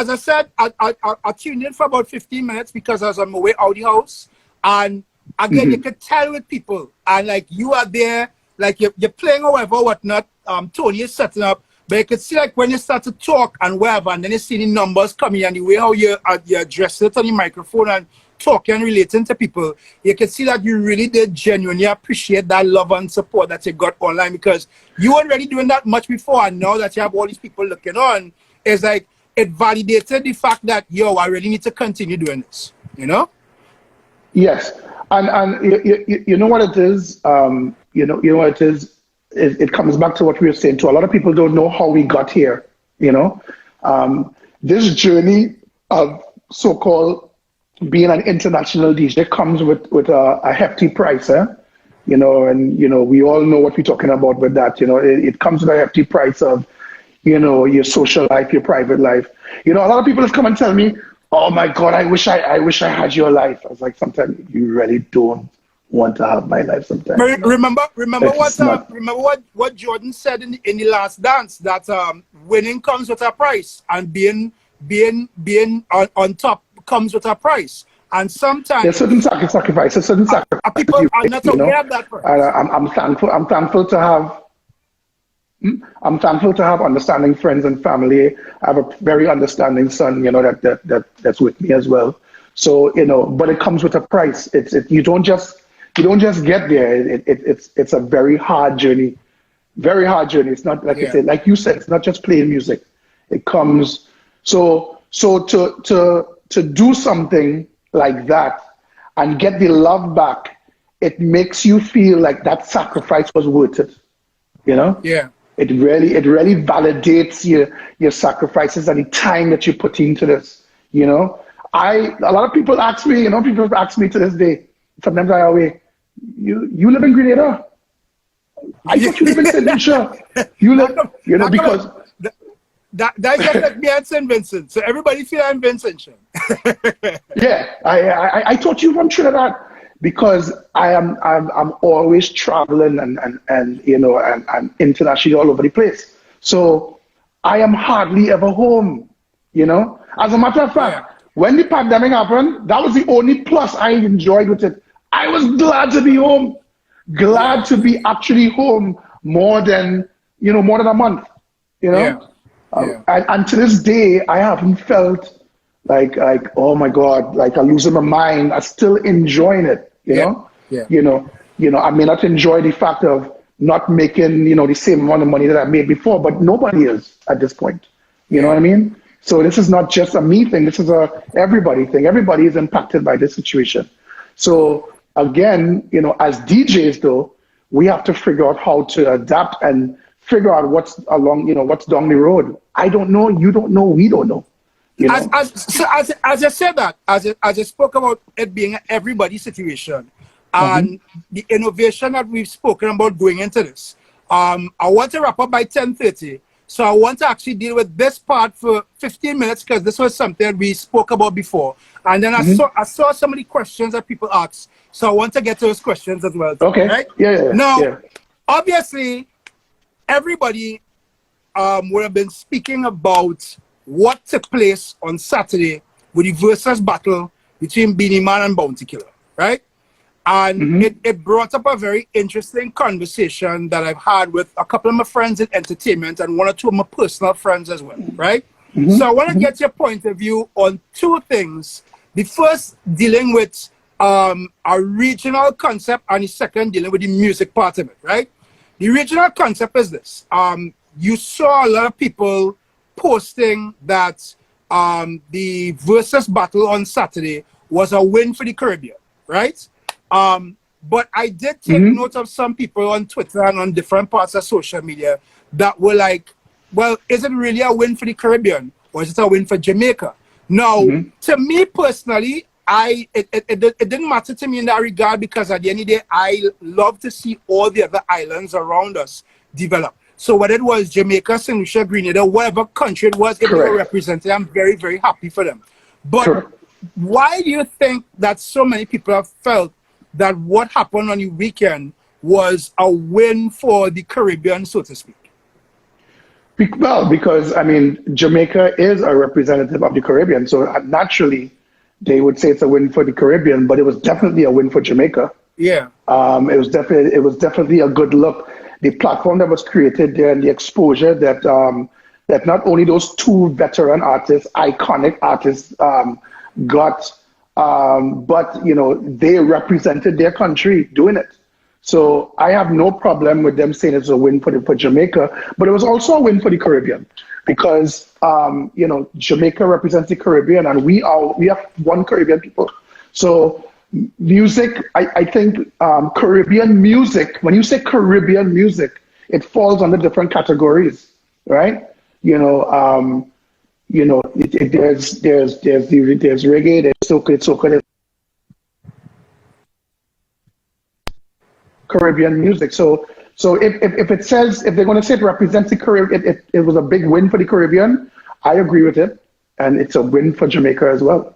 I said, I tuned in for about 15 minutes because I was on my way out the house, and again, you could tell with people, and like you are there, like you're playing or whatnot. Tony is setting up. But you could see, like, when you start to talk and whatever, and then you see the numbers coming and the way how you address it on the microphone and talking and relating to people, you can see that you really did genuinely appreciate that love and support that you got online, because you weren't really doing that much before, and now that you have all these people looking on, it's like it validated the fact that, yo, I really need to continue doing this, you know? Yes, and you know what it is? You know what it is? It comes back to what we were saying too. A lot of people don't know how we got here, you know. This journey of so-called being an international DJ comes with a hefty price, you know, and, you know, we all know what we're talking about with that, you know. It comes with a hefty price of, you know, your social life, your private life. You know, a lot of people have come and tell me, oh my God, I wish I had your life. I was like, sometimes you really don't want to have my life sometimes. Remember what Jordan said in the last dance, that winning comes with a price, and being on top comes with a price. And sometimes there's certain sacrifices, people are not aware of that price. I'm thankful to have understanding friends and family. I have a very understanding son, you know, that's with me as well. So, you know, but it comes with a price. You don't just get there. It's a very hard journey. Very hard journey. It's not like you said, it's not just playing music. It comes so to do something like that and get the love back, it makes you feel like that sacrifice was worth it. You know? Yeah. It really validates your sacrifices and the time that you put into this. You know? A lot of people ask me, people ask me to this day, sometimes I always, you live in Grenada? I thought you live in St. Lucia. You live, because... That's just like me at St. Vincent. So everybody feel I'm Vincent. Yeah, I thought you from Trinidad, because I'm always traveling and internationally all over the place. So I am hardly ever home, you know. As a matter of fact, when the pandemic happened, that was the only plus I enjoyed with it. I was glad to be home, glad to be actually home more than a month, you know. Yeah. And to this day, I haven't felt like, oh my God, like I'm losing my mind. I'm still enjoying it, you know? Yeah. You know, I may not enjoy the fact of not making, the same amount of money that I made before, but nobody is at this point. You know what I mean? So this is not just a me thing. This is a everybody thing. Everybody is impacted by this situation. So again, you know, as DJs though, we have to figure out how to adapt and figure out what's along, you know, what's down the road. I don't know. You don't know. We don't know. You know? As I said that, as I spoke about it being an everybody situation, and the innovation that we've spoken about going into this, I want to wrap up by 10:30. So I want to actually deal with this part for 15 minutes because this was something we spoke about before. And then I saw some of the questions that people asked. So I want to get to those questions as well. Okay. Right? Yeah. Now, obviously, everybody would have been speaking about what took place on Saturday with the versus battle between Beenie Man and Bounty Killer, right? And it brought up a very interesting conversation that I've had with a couple of my friends in entertainment and one or two of my personal friends as well, right? So I want to get your point of view on two things. The first dealing with a regional concept, and the second dealing with the music part of it, right? The regional concept is this. You saw a lot of people posting that the versus battle on Saturday was a win for the Caribbean, right? But I did take note of some people on Twitter and on different parts of social media that were like, well, is it really a win for the Caribbean or is it a win for Jamaica? Now, to me personally, it didn't matter to me in that regard because at the end of the day, I love to see all the other islands around us develop. So whether it was Jamaica, St. Lucia, Grenada, whatever country it was, if they were represented, I'm very, very happy for them. But why do you think that so many people have felt that what happened on the weekend was a win for the Caribbean, so to speak? Well, because, I mean, Jamaica is a representative of the Caribbean, so naturally they would say it's a win for the Caribbean, but it was definitely a win for Jamaica. Yeah. It was definitely a good look. The platform that was created there and the exposure that that not only those two veteran artists, iconic artists, got, but you know, they represented their country doing it. So I have no problem with them saying it's a win for Jamaica, but it was also a win for the Caribbean because you know, Jamaica represents the Caribbean and we have one Caribbean people. So music, I think Caribbean music, when you say Caribbean music, it falls under different categories, right? You know, there's reggae, there's soca, there's Caribbean music. So if it says, if they're going to say it represents the Caribbean, it was a big win for the Caribbean, I agree with it, and it's a win for Jamaica as well.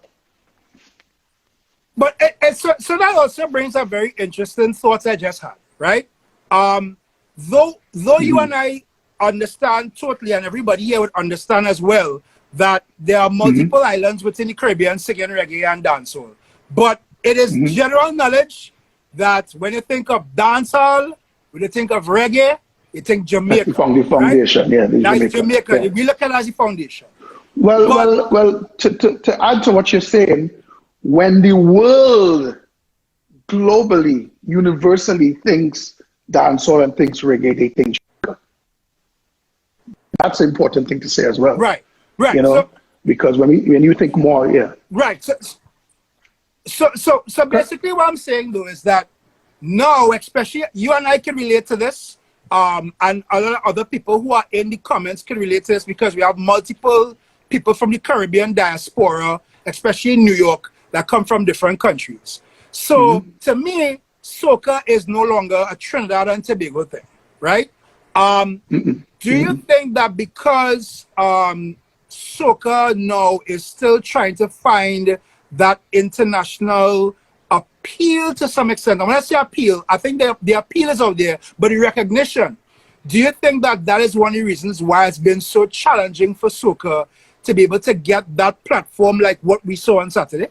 But so that also brings up very interesting thoughts I just had, right? Though you and I understand totally, and everybody here would understand as well, that there are multiple islands within the Caribbean singing reggae and dancehall. But it is general knowledge that when you think of dancehall, when you think of reggae, you think Jamaica. That's the foundation, right? Yeah. That's Jamaica. Yeah. We look at it as the foundation. Well, to add to what you're saying, when the world globally, universally thinks dancehall and thinks reggae, they think Jamaica. That's an important thing to say as well. Right. You know, because when you think more, yeah. Right. So basically what I'm saying though is that now, especially you and I can relate to this, and a lot of other people who are in the comments can relate to this because we have multiple people from the Caribbean diaspora, especially in New York, that come from different countries. So to me, soca is no longer a Trinidad and Tobago thing, right? Do you think that because soca now is still trying to find that international appeal to some extent? And when I say appeal, I think the appeal is out there, but the recognition, do you think that that is one of the reasons why it's been so challenging for soca to be able to get that platform like what we saw on Saturday?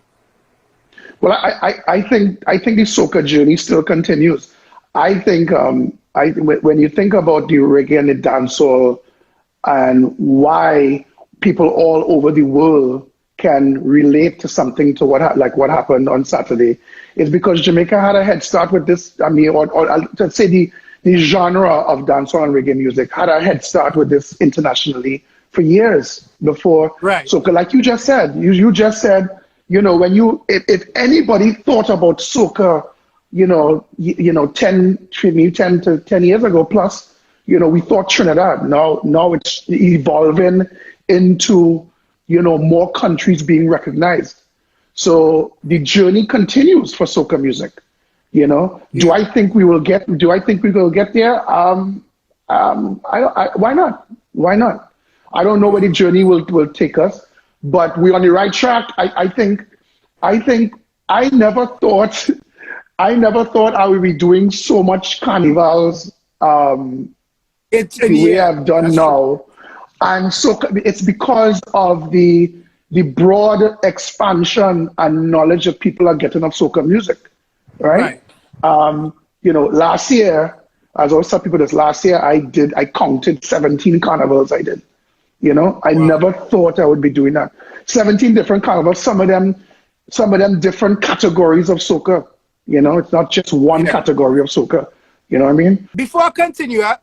Well, I think the soca journey still continues. I think when you think about the reggae and the dancehall and why people all over the world can relate to something to what happened on Saturday, is because Jamaica had a head start with this. I mean, or let's say the genre of dancehall and reggae music had a head start with this internationally for years before. Right. So like you just said, you just said, you know, when you, if anybody thought about soca, you know, 10 to 10 years ago plus, you know, we thought Trinidad. Now it's evolving into, you know, more countries being recognized. So the journey continues for soca music. You know, do I think we will get there? Why not? Why not? I don't know where the journey will take us, but we're on the right track. I think I never thought I would be doing so much carnivals the way I've done now. And so it's because of the broad expansion and knowledge that people are getting of soca music, right? You know, last year, as I always tell people this, last year I counted 17 carnivals I did. You know, I never thought I would be doing that. 17 different carnivals, some of them different categories of soca. You know, it's not just one category of soca. You know what I mean? Before I continue, I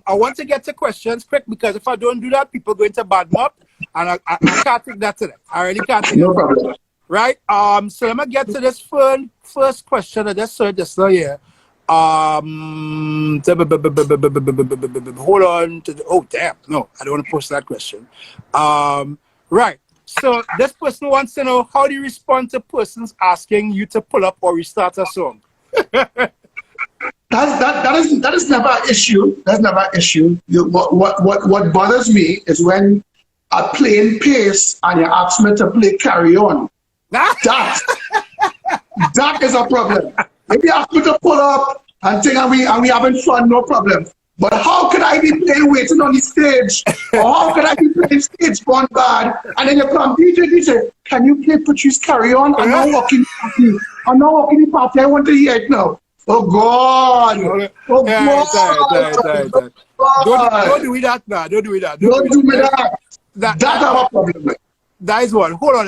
want to get to questions quick, because if I don't do that, people go into bad mood, and I can't take that today. I really can't take No problem. Right? So let me get to this first question. I just saw this here. Hold on. Oh, damn. No, I don't want to post that question. Right. So this person wants to know, how do you respond to persons asking you to pull up or restart a song? That is never an issue. That's never an issue. What bothers me is when I play in pace and you ask me to play Carry On. That is a problem. If you ask me to pull up and think and we having fun, no problem. But how could I be playing waiting on the stage? Or how could I be playing stage gone bad? And then you come, DJ, can you play Patrice Carry On? I'm not walking the party. I want to hear it now. Oh God! Oh God! Don't do that now. Don't do that. Don't do me that. That's our problem. That is one. Hold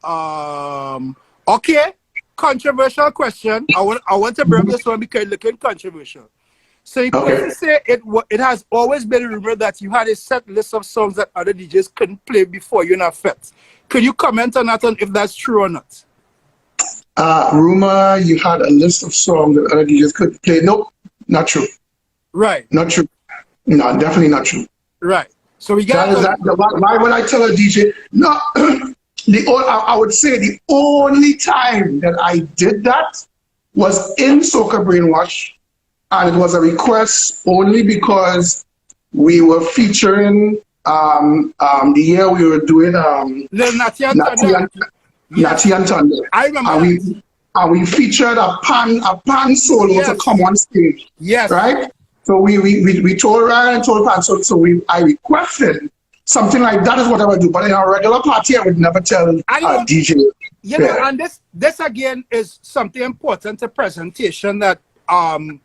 on. Okay. Controversial question. I want to bring this one because it's looking controversial. So you can say it has always been rumored that you had a set list of songs that other DJs couldn't play before you're not fit. Could you comment on that, and if that's true or not? Rumor you had a list of songs that other DJs couldn't play. Nope, not true. Right. Not true. No, definitely not true. Right. So we got why would I tell a DJ? No, I would say the only time that I did that was in Soca Brainwash, and it was a request only because we were featuring the year we were doing Natty and Thunder. I remember. And we featured a pan solo to come on stage. Yes. Right? So we told Ryan and told Pan, so I requested something like that is what I would do. But in a regular party, I would never tell a DJ. You know, and this again is something important to presentation that I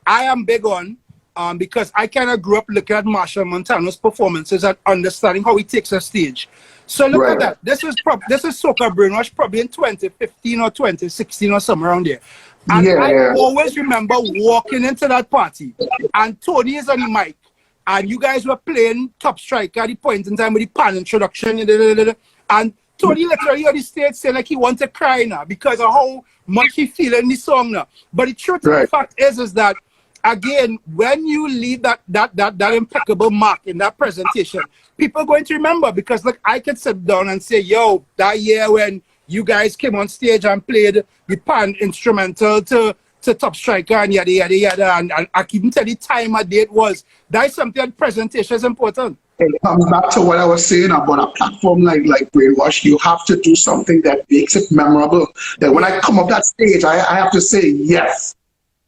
am big on, because I kind of grew up looking at Marshall Montano's performances and understanding how he takes a stage. So look at that. This is Soca Brainwash probably in 2015 or 2016 or somewhere around there. And I always remember walking into that party and Tony is on the mic and you guys were playing Top Striker at the point in time with the pan introduction, and Tony literally on the stage saying like he wants to cry now because of how much he feeling the song now. But the truth of the fact is that again, when you leave that impeccable mark in that presentation, people are going to remember, because like I could sit down and say, yo, that year when you guys came on stage and played the pan instrumental to Top Striker and yada yada yada, and I can even tell the time and date was. That is something that presentation is important. It comes back to what I was saying about a platform like Brainwash. You have to do something that makes it memorable. That when I come up that stage, I have to say, yes,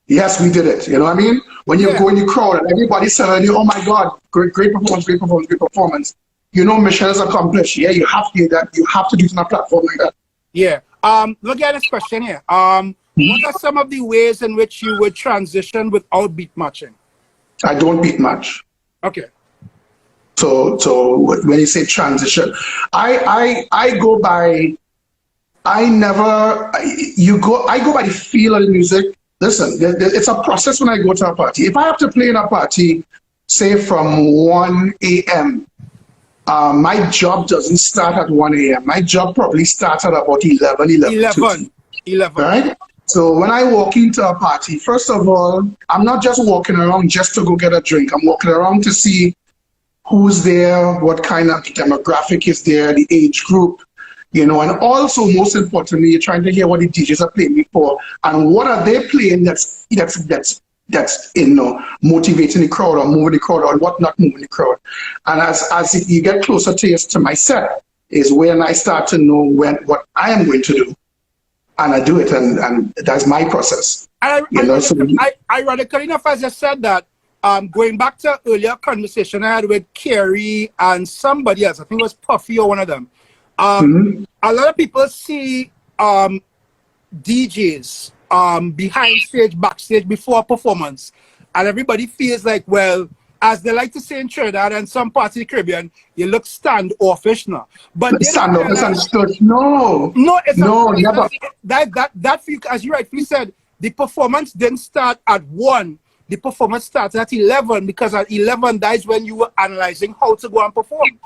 we did it. You know what I mean? When you go in the crowd and everybody's telling you, oh my God, great performance, great performance, great performance. You know, mission is accomplished. Yeah, you have to do that. You have to do it on a platform like that. Yeah. Look at this question here. What are some of the ways in which you would transition without beat matching? I don't beat match. Okay. So when you say transition, I go by. I go by the feel of the music. Listen, it's a process when I go to a party. If I have to play in a party say from 1 a.m., my job doesn't start at 1 a.m. My job probably starts at about 11. Right? So when I walk into a party, first of all, I'm not just walking around just to go get a drink. I'm walking around to see who's there, what kind of demographic is there, the age group, you know, and also most importantly, you're trying to hear what the DJs are playing before and what are they playing that's you know, motivating the crowd or moving the crowd or what not moving the crowd. And as you get closer to my set is when I start to know what I am going to do. And I do it, and that's my process. Ironically enough, as I said that, going back to earlier conversation I had with Kerry and somebody else, I think it was Puffy or one of them. A lot of people see DJs behind stage, backstage, before a performance, and everybody feels like, well, as they like to say in Trinidad and some parts of the Caribbean, you look standoffish now. But no, never. That for you, as you rightfully said, the performance didn't start at 1. The performance started at 11 because at 11 that is when you were analyzing how to go and perform.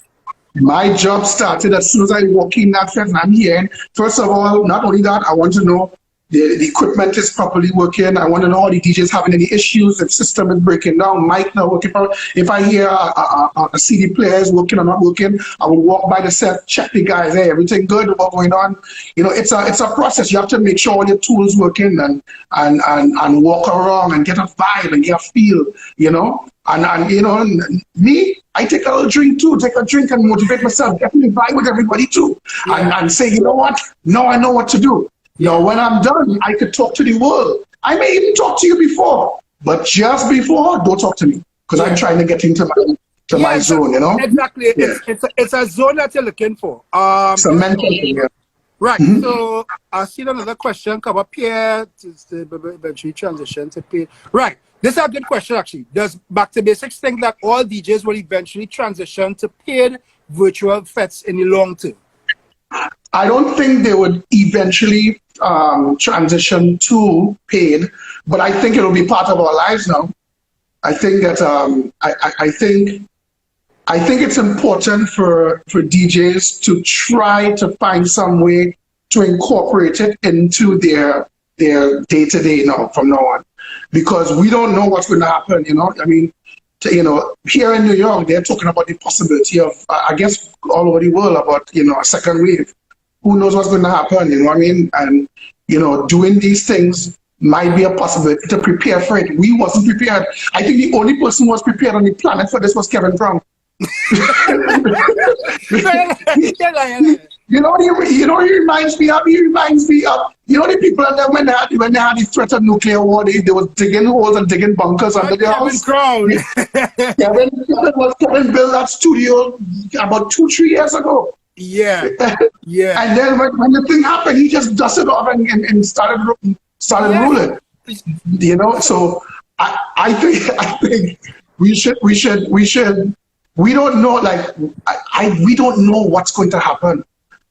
My job started as soon as I walk in that fest and I'm here. First of all, not only that, I want to know the equipment is properly working. I want to know all the DJs having any issues, if system is breaking down, mic not working. If I hear a CD player is working or not working, I will walk by the set, check the guys, hey, everything good, what's going on? You know, it's a process. You have to make sure all your tools working and walk around and get a vibe and get a feel, you know? And you know, me, I take a little drink too, take a drink and motivate myself, definitely vibe with everybody too. Yeah. And say, you know what, now I know what to do. You know, when I'm done, I could talk to the world. I may even talk to you before, but just before, don't talk to me because I'm trying to get into my zone, you know? Exactly. Yeah. It's a zone that you're looking for. It's a mental thing, yeah. Right. So I see another question come up here to eventually transition to paid. Right. This is a good question, actually. Does Back to Basics think that all DJs will eventually transition to paid virtual fets in the long term? I don't think they would eventually transition to paid, but I think it will be part of our lives now. I think that I think it's important for DJs to try to find some way to incorporate it into their day-to-day now from now on, because we don't know what's going to happen. You know, I mean, you know, here in New York, they're talking about the possibility of, I guess, all over the world about, you know, a second wave. Who knows what's going to happen, you know what I mean? And, you know, doing these things might be a possibility to prepare for it. We wasn't prepared. I think the only person who was prepared on the planet for this was Kevin Brown. You know what he reminds me of? He reminds me of, you know, the people when they had the threat of nuclear war, they was digging holes and digging bunkers under their house. Kevin built that studio about 2-3 years ago. Yeah. And then when the thing happened, he just dusted off and started ruling. You know, so I think we don't know, like we don't know what's going to happen.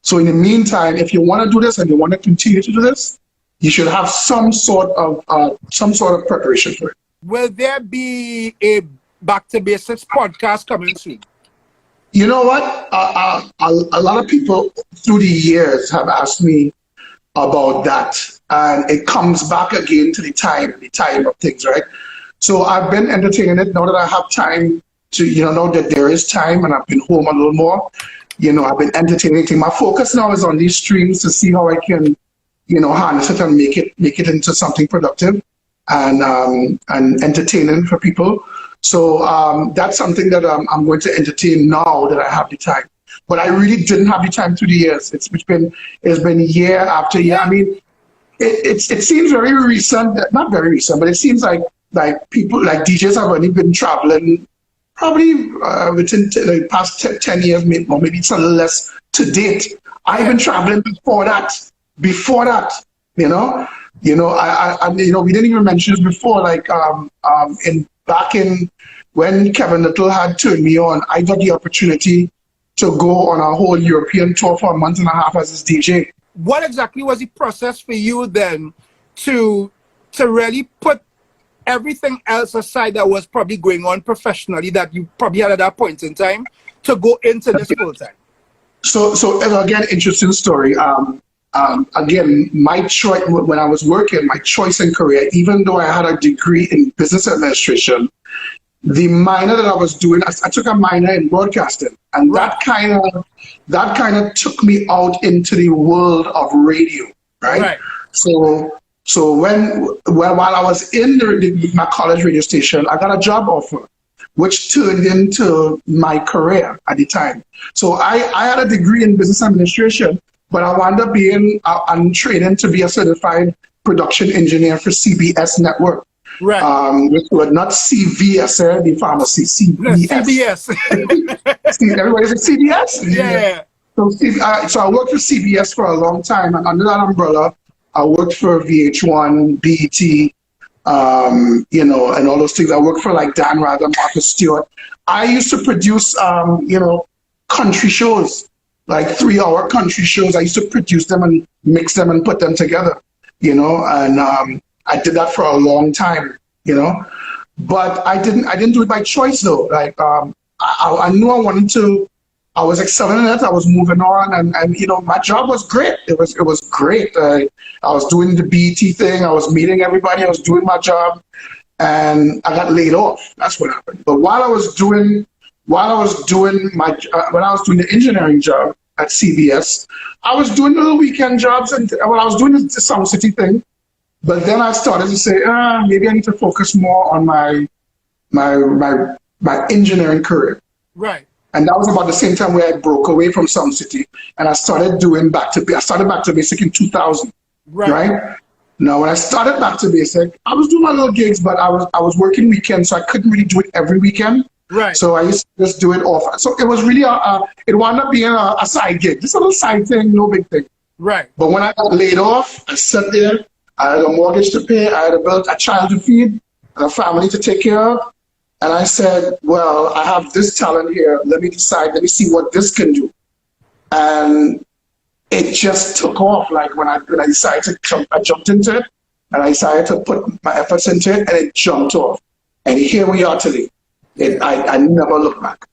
So in the meantime, if you want to do this and you want to continue to do this, you should have some sort of preparation for it. Will there be a Back to Basics podcast coming soon? You know what? A lot of people through the years have asked me about that, and it comes back again to the time of things, right? So I've been entertaining it now that I have time to, you know that there is time, and I've been home a little more. You know, I've been entertaining it. My focus now is on these streams to see how I can, you know, harness it and make it into something productive and entertaining for people. So that's something that I'm going to entertain now that I have the time. But I really didn't have the time through the years. It's been year after year. I mean, it seems very recent, not very recent, but it seems like people, like DJs have only been traveling probably within the past 10 years, maybe it's a little less to date. I've been traveling before that, you know, I you know, we didn't even mention this before, like back in when Kevin Little had turned me on, I got the opportunity to go on a whole European tour for a month and a half as his DJ. What exactly was the process for you then to really put everything else aside that was probably going on professionally that you probably had at that point in time to go into this full time? So again, interesting story. Again, my choice when I was working, my choice in career, even though I had a degree in business administration, the minor that I was doing, I took a minor in broadcasting, and that kind of took me out into the world of radio, right? So while I was in my college radio station, I got a job offer, which turned into my career at the time. So I had a degree in business administration, but I wound up being I'm training to be a certified production engineer for CBS Network. Right. Which was not CVS, the pharmacy, CBS. CBS. Everybody's at CBS? Yeah. So I worked for CBS for a long time, and under that umbrella, I worked for VH1, BET, you know, and all those things. I worked for like Dan Rather, Marcus Stewart. I used to produce, you know, country shows, like 3-hour country shows. I used to produce them and mix them and put them together, you know, and I did that for a long time, you know, but I didn't do it by choice though. Like, I knew I wanted to, I was excelling in it. I was moving on, and you know, my job was great. It was great. I was doing the BET thing. I was meeting everybody. I was doing my job, and I got laid off. That's what happened. But while I was doing the engineering job at CBS, I was doing little weekend jobs, and I was doing the Sound City thing. But then I started to say, maybe I need to focus more on my engineering career. Right. And that was about the same time where I broke away from Sound City, and I started doing Back to Basic in 2000. Right? Now, when I started Back to Basic, I was doing my little gigs, but I was working weekends, so I couldn't really do it every weekend. Right. So I used to just do it off. So it was really it wound up being a side gig, just a little side thing, no big thing. Right. But when I got laid off, I sat there. I had a mortgage to pay. I had a child to feed, and a family to take care of. And I said, well, I have this talent here. Let me see what this can do. And it just took off. Like when I decided to jump, I jumped into it, and I decided to put my efforts into it, and it jumped off. And here we are today. I never look back.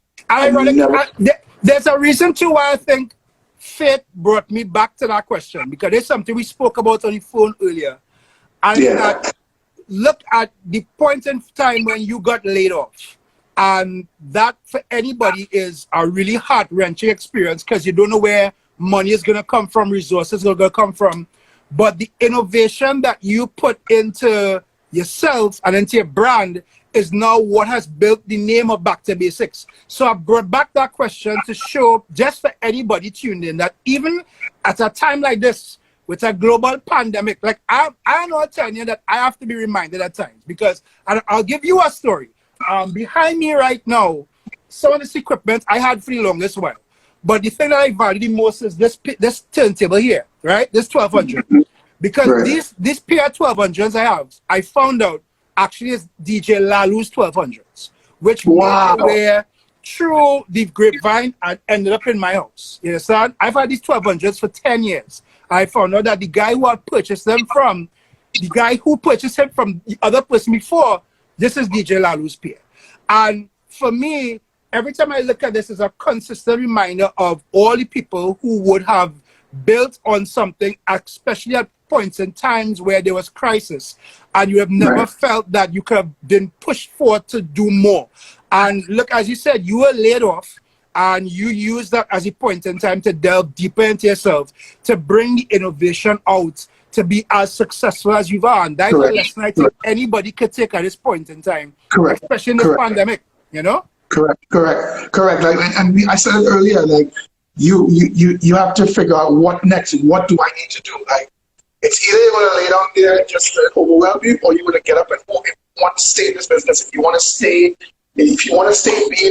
There's a reason too why I think fate brought me back to that question, because there's something we spoke about on the phone earlier. And look at the point in time when you got laid off. And that for anybody is a really heart-wrenching experience, because you don't know where money is going to come from, resources are going to come from. But the innovation that you put into yourself and into your brand is now what has built the name of Back to Basics. So I brought back that question to show, just for anybody tuned in, that even at a time like this, with a global pandemic, like I know telling you that I have to be reminded at times, because I'll give you a story. Behind me right now, some of this equipment I had for the longest while. But the thing that I value the most is this turntable here, right? This 1200. Because this pair of 1200s I have, I found out actually is DJ Lalu's 1200s, which made way through the grapevine and ended up in my house. You understand? I've had these 1200s for 10 years. I found out that the guy who had purchased them from, the guy who purchased him from the other person before, this is DJ Lalu's pair. And for me, every time I look at this, it's a consistent reminder of all the people who would have built on something, especially at points and times where there was crisis, and you have never felt that you could have been pushed forward to do more. And look, as you said, you were laid off, and you use that as a point in time to delve deeper into yourself, to bring the innovation out, to be as successful as you are. And that's a lesson I think anybody could take at this point in time, especially in this pandemic, you know? Correct. Like, and I said it earlier, like, you have to figure out what next, what do I need to do? Like, it's either you're going to lay down there and just overwhelm you, or you're going to get up and move. If you want to stay in this business, if you want to stay being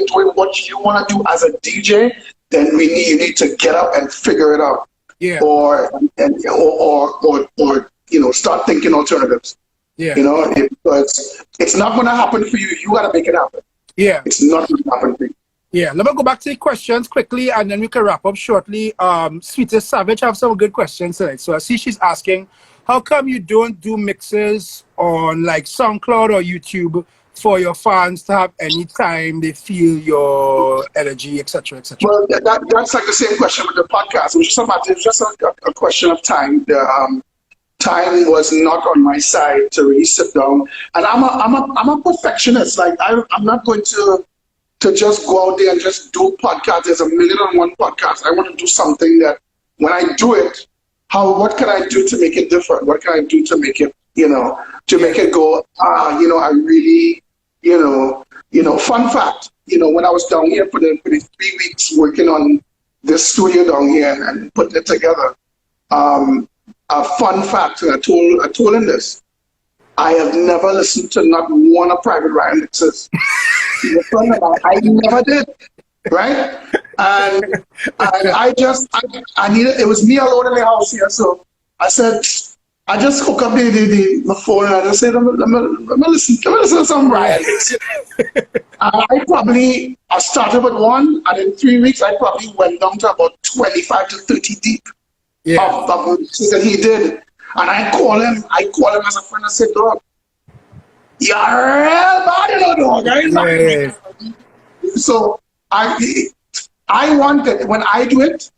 doing what you want to do as a DJ, then you need to get up and figure it out. Yeah. Or you know, start thinking alternatives. Yeah. You know, because it's not going to happen for you. You got to make it happen. Yeah. It's not going to happen for you. Yeah, let me go back to the questions quickly, and then we can wrap up shortly. Sweetest Savage have some good questions tonight. So I see she's asking, how come you don't do mixes on like SoundCloud or YouTube for your fans to have any time they feel your energy, etc., etc.? Well, that's like the same question with the podcast. It's just a question of time. Time was not on my side to really sit down, and I'm a perfectionist. Like I'm not going to just go out there and just do podcasts. There's 1,000,001 podcasts. I want to do something that when I do it, what can I do to make it different? What can I do to make it, to make it go, I really, fun fact, when I was down here for the 3 weeks working on this studio down here and putting it together, a fun fact, and I told him this, I have never listened to not one of Private Ryan mixes. I never did, right? And I needed, it was me alone in the house here, so I said, I just hook up my phone and I just said, let me listen to some Ryan mixes. I started with one, and in 3 weeks, I probably went down to about 25 to 30 deep of mixes that he did. And I call him as a friend. I said, dog, you're real bad, dog. So I want it, when I do it,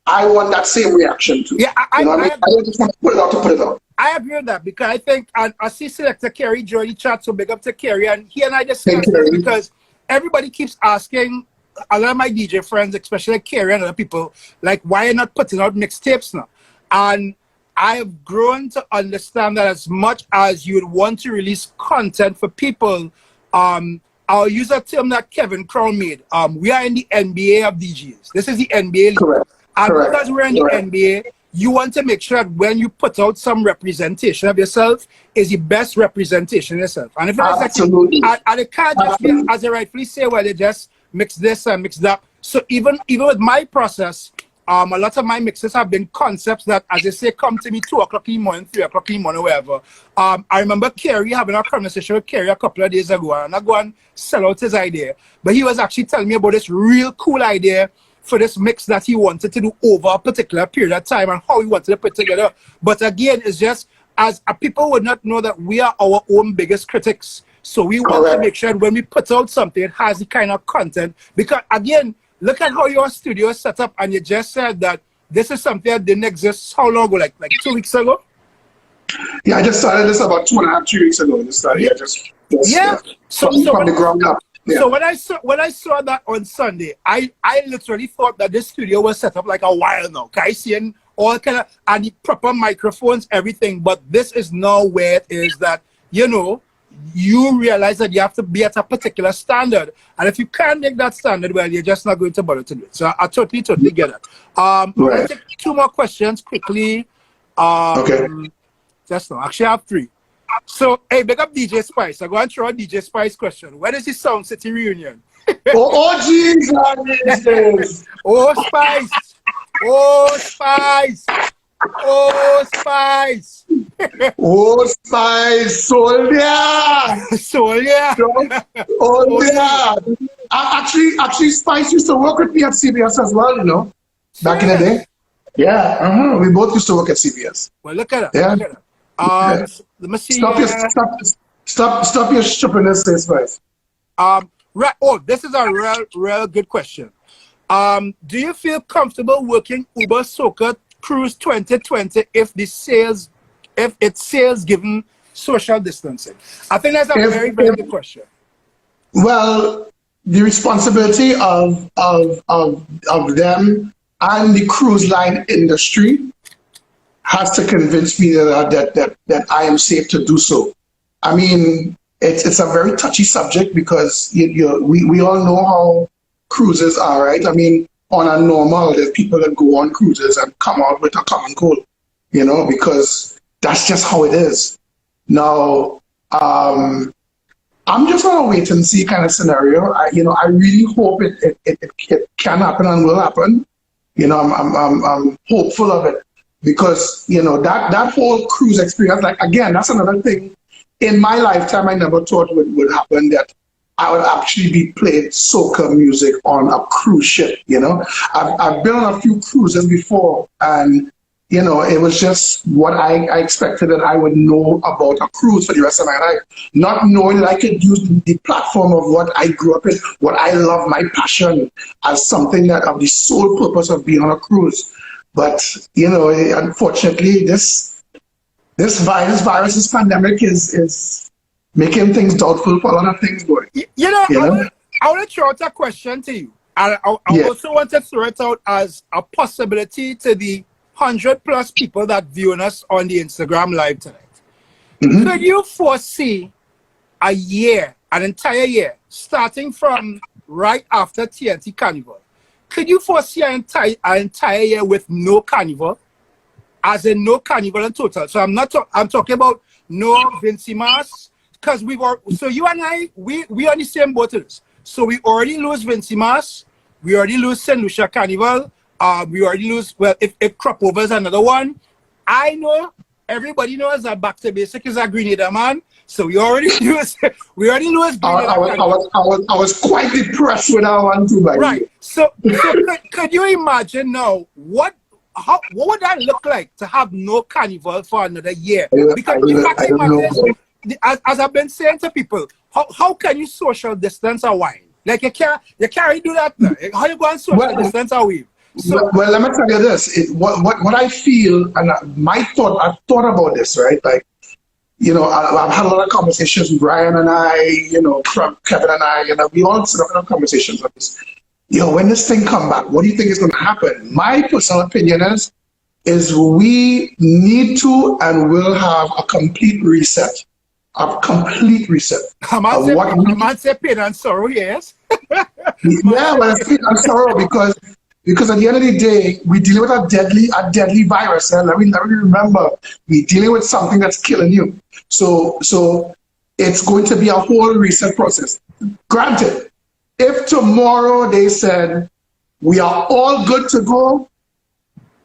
I want that same reaction too. Yeah, I just want to put it out to put it out. I agree with that, because I think, and I see Selector Kerry join the chat, so big up to Kerry, and he and I discussed it because everybody keeps asking, a lot of my DJ friends, especially Kerry and other people, like, why are you not putting out mixtapes now? And I have grown to understand that as much as you would want to release content for people, I'll use a term that Kevin Crown made. We are in the NBA of DJs. This is the NBA league. Correct. And because we're in the NBA, you want to make sure that when you put out some representation of yourself, is the best representation of yourself. And if Absolutely. And it can't just be, as I rightfully say, well, they just mix this and mix that. So even with my process, a lot of my mixes have been concepts that, as they say, come to me 2 o'clock in the morning, 3 o'clock in the morning, whatever. I remember Kerry having a conversation with Kerry a couple of days ago, and I go and sell out his idea. But he was actually telling me about this real cool idea for this mix that he wanted to do over a particular period of time and how he wanted to put it together. But again, it's just, as people would not know that we are our own biggest critics. So we want to make sure when we put out something, it has the kind of content. Because again, look at how your studio is set up, and you just said that this is something that didn't exist how long ago? Like 2 weeks ago? Yeah, I just started this about 2.5, 3 weeks ago. So from the ground up. Yeah. So when I saw that on Sunday, I literally thought that this studio was set up like a while now. I see all kind of, and the proper microphones, everything. But this is now where it is that, you realize that you have to be at a particular standard. And if you can't make that standard, well, you're just not going to bother to do it. So I totally get it. I'll take 2 more questions quickly. Okay. Just now. Actually, I have 3. So, hey, big up DJ Spice. I go and throw a DJ Spice question. When is the Sound City reunion? Jesus! Oh, Spice! Oh, Spice! Oh, Spice! Oh, Spice! Soldier! Soldier! Soldier! Actually, Spice used to work with me at CBS as well, back in the day. Yeah, we both used to work at CBS. Well, look at it. Yeah. Look at it. Let me see. Stop your stupidness, Spice. Right. Oh, this is a real good question. Do you feel comfortable working Uber Soca Cruise 2020 if it sales given social distancing? I think that's a very good question. Well, the responsibility of them and the cruise line industry has to convince me that I am safe to do so. I mean, it's a very touchy subject because we all know how cruises are, right? I mean, on a normal, there's people that go on cruises and come out with a common cold, because that's just how it is. Now, I'm just on a wait and see kind of scenario. I really hope it can happen and will happen. I'm hopeful of it. Because, that whole cruise experience, like, again, that's another thing in my lifetime I never thought would happen, that I would actually be playing soca music on a cruise ship, I've been on a few cruises before, and, you know, it was just what I expected that I would know about a cruise for the rest of my life. Not knowing that I could use the platform of what I grew up in, what I love, my passion, as something that of the sole purpose of being on a cruise. But, you know, unfortunately, this virus, this pandemic is making things doubtful for a lot of things, boy. I want to throw out a question to you. And I also want to throw it out as a possibility to the 100+ people that viewing us on the Instagram live tonight. Could you foresee an entire year, starting from right after TNT Carnival? Could you foresee an entire year with no carnival? As in no carnival in total. So I'm talking about no Vincimas, because so you and I, we on the same boat of this. So we already lose Vincimas, we already lose St. Lucia Carnival, we already lose, well, if Crop Over is another one. I know, everybody knows that Back to Basic is a Grenada, man. So we already lose Grenada. I was quite depressed with that one too, by right. So could you imagine now, what would that look like to have no carnival for another year? Because as I've been saying to people, how can you social distance a wine? Like you can't do that now. How you going to social distance a weave? So, well, let me tell you this. What I feel, and I've thought about this, right? Like, you know, I've had a lot of conversations with Brian and I, you know, Kevin and I, you know, we all sort of have conversations on this. You know, when this thing come back, what do you think is going to happen? My personal opinion is we need to and will have a complete reset. A complete reset. I'm say pain and sorrow, yes. Yeah, well, it's pain and sorrow because at the end of the day, we're dealing with a deadly virus. And let me remember, we're dealing with something that's killing you. So it's going to be a whole reset process. Granted, if tomorrow they said we are all good to go,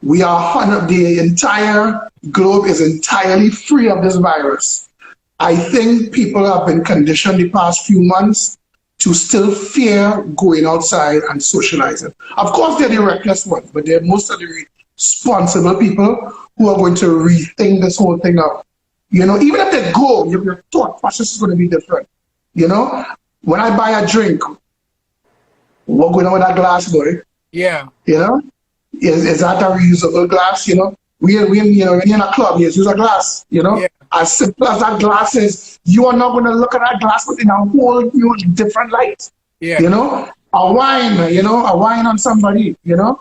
the entire globe is entirely free of this virus, I think people have been conditioned the past few months to still fear going outside and socializing. Of course, they're the reckless ones, but they're most of the responsible people who are going to rethink this whole thing up. You know, even if they go, your thought process is going to be different. You know, when I buy a drink, what going on with that glass, boy? Yeah. You know, is that a reusable glass? You know, we in a club, yes, use a glass. You know. Yeah. As simple as that glass is, you are not going to look at that glass within a whole new different light. Yeah. You know, a wine on somebody, I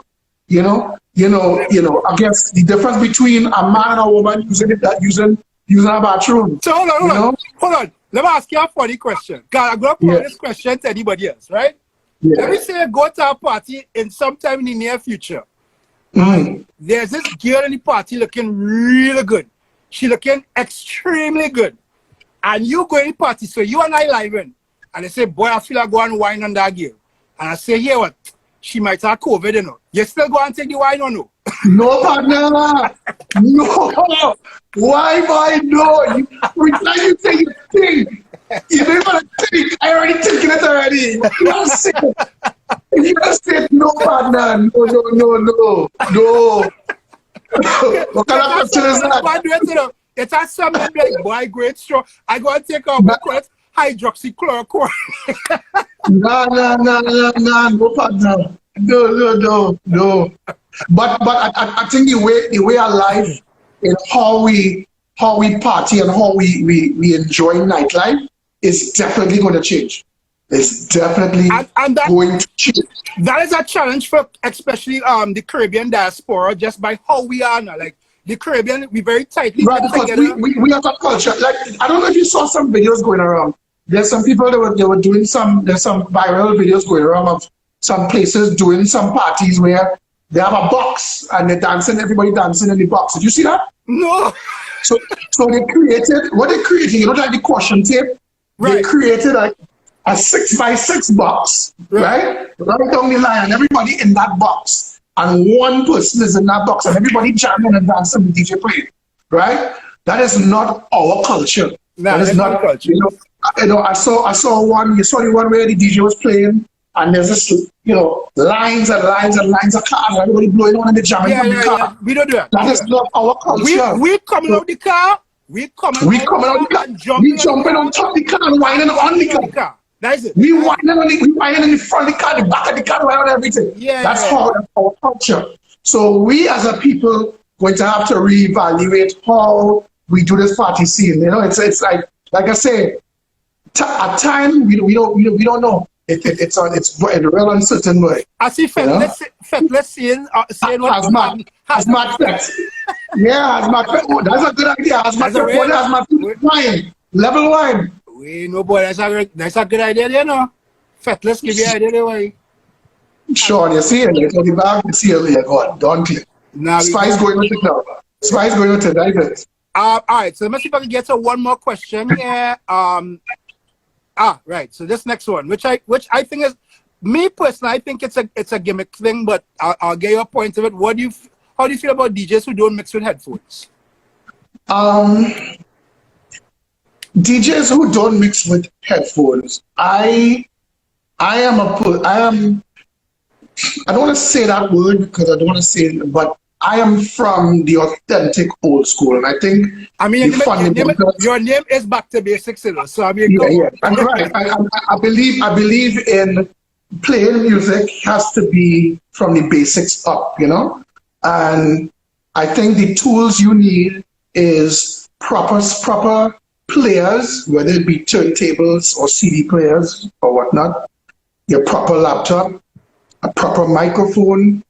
guess the difference between a man and a woman using a bathroom. So hold on. Let me ask you a funny question. God, I'm going to put this question to anybody else, right? Yeah. Let me say I go to a party in sometime in the near future. There's this girl in the party looking really good. She looking extremely good. And you go in the party, so you and I live in. And they say, boy, I feel like go and wine on that girl. And I say, here what? She might have COVID, you know. You still go and take the wine or no? No, partner. No. Why, boy, no? Every time you say you think, you don't want to think. I already thinking it already. You don't say it. If you don't say it, no, partner. No. What kind of question is that? It's a something like, boy, great straw. I go and take out hydroxychloroquine. No, partner. No. But I think the way our life and how we party and how we enjoy nightlife is definitely going to change. It's definitely going to change. That is a challenge for especially the Caribbean diaspora, just by how we are now. Like the Caribbean, we very tightly together. We have a culture. Like I don't know if you saw some videos going around. There's some people that were doing there's some viral videos going around of some places doing some parties where they have a box and they're dancing, everybody dancing in the box. Did you see that? No. So they created like the caution tape. Right. They created like a 6x6 box, right down the line, and everybody in that box, and one person is in that box, and everybody jamming and dancing with DJ playing, right? That is not our culture. That is not culture. I saw one. You saw the one where the DJ was playing, and there's this lines and lines and lines of cars, everybody blowing on in the jamming from the car. Yeah. We don't do that. That is not our culture. We coming out the car. We coming out the car. We jumping on top of the car and whining on the car. That is it. We whining in the front of the car, the back of the car, whining everything. That's our culture. So we as a people going to have to reevaluate how we do this party scene. It's like I say, at times we don't know. It's a real uncertain way. I see Fettless saying what Hazmat Fet. Yeah, Hazmat Fet. Oh, that's a good idea. Hazmat Fet. Wine. Level wine. We know, boy, that's a good idea, Fettless give you an idea, way. Sure, you see it. You go the bag, you see it. Don't click. Spice going with it now. Spice going with it. Right. All right, so let's see if I can get to one more question here. Right. So this next one, which I think is, me personally, I think it's a gimmick thing, but I'll get your point of it. How do you feel about DJs who don't mix with headphones? DJs who don't mix with headphones, I don't want to say that word because I don't want to say it, but I am from the authentic old school, and I think your name is back to basics, so I mean, I'm right. I believe in playing music has to be from the basics up, and I think the tools you need is proper players, whether it be turntables or CD players or whatnot, your proper laptop, a proper microphone,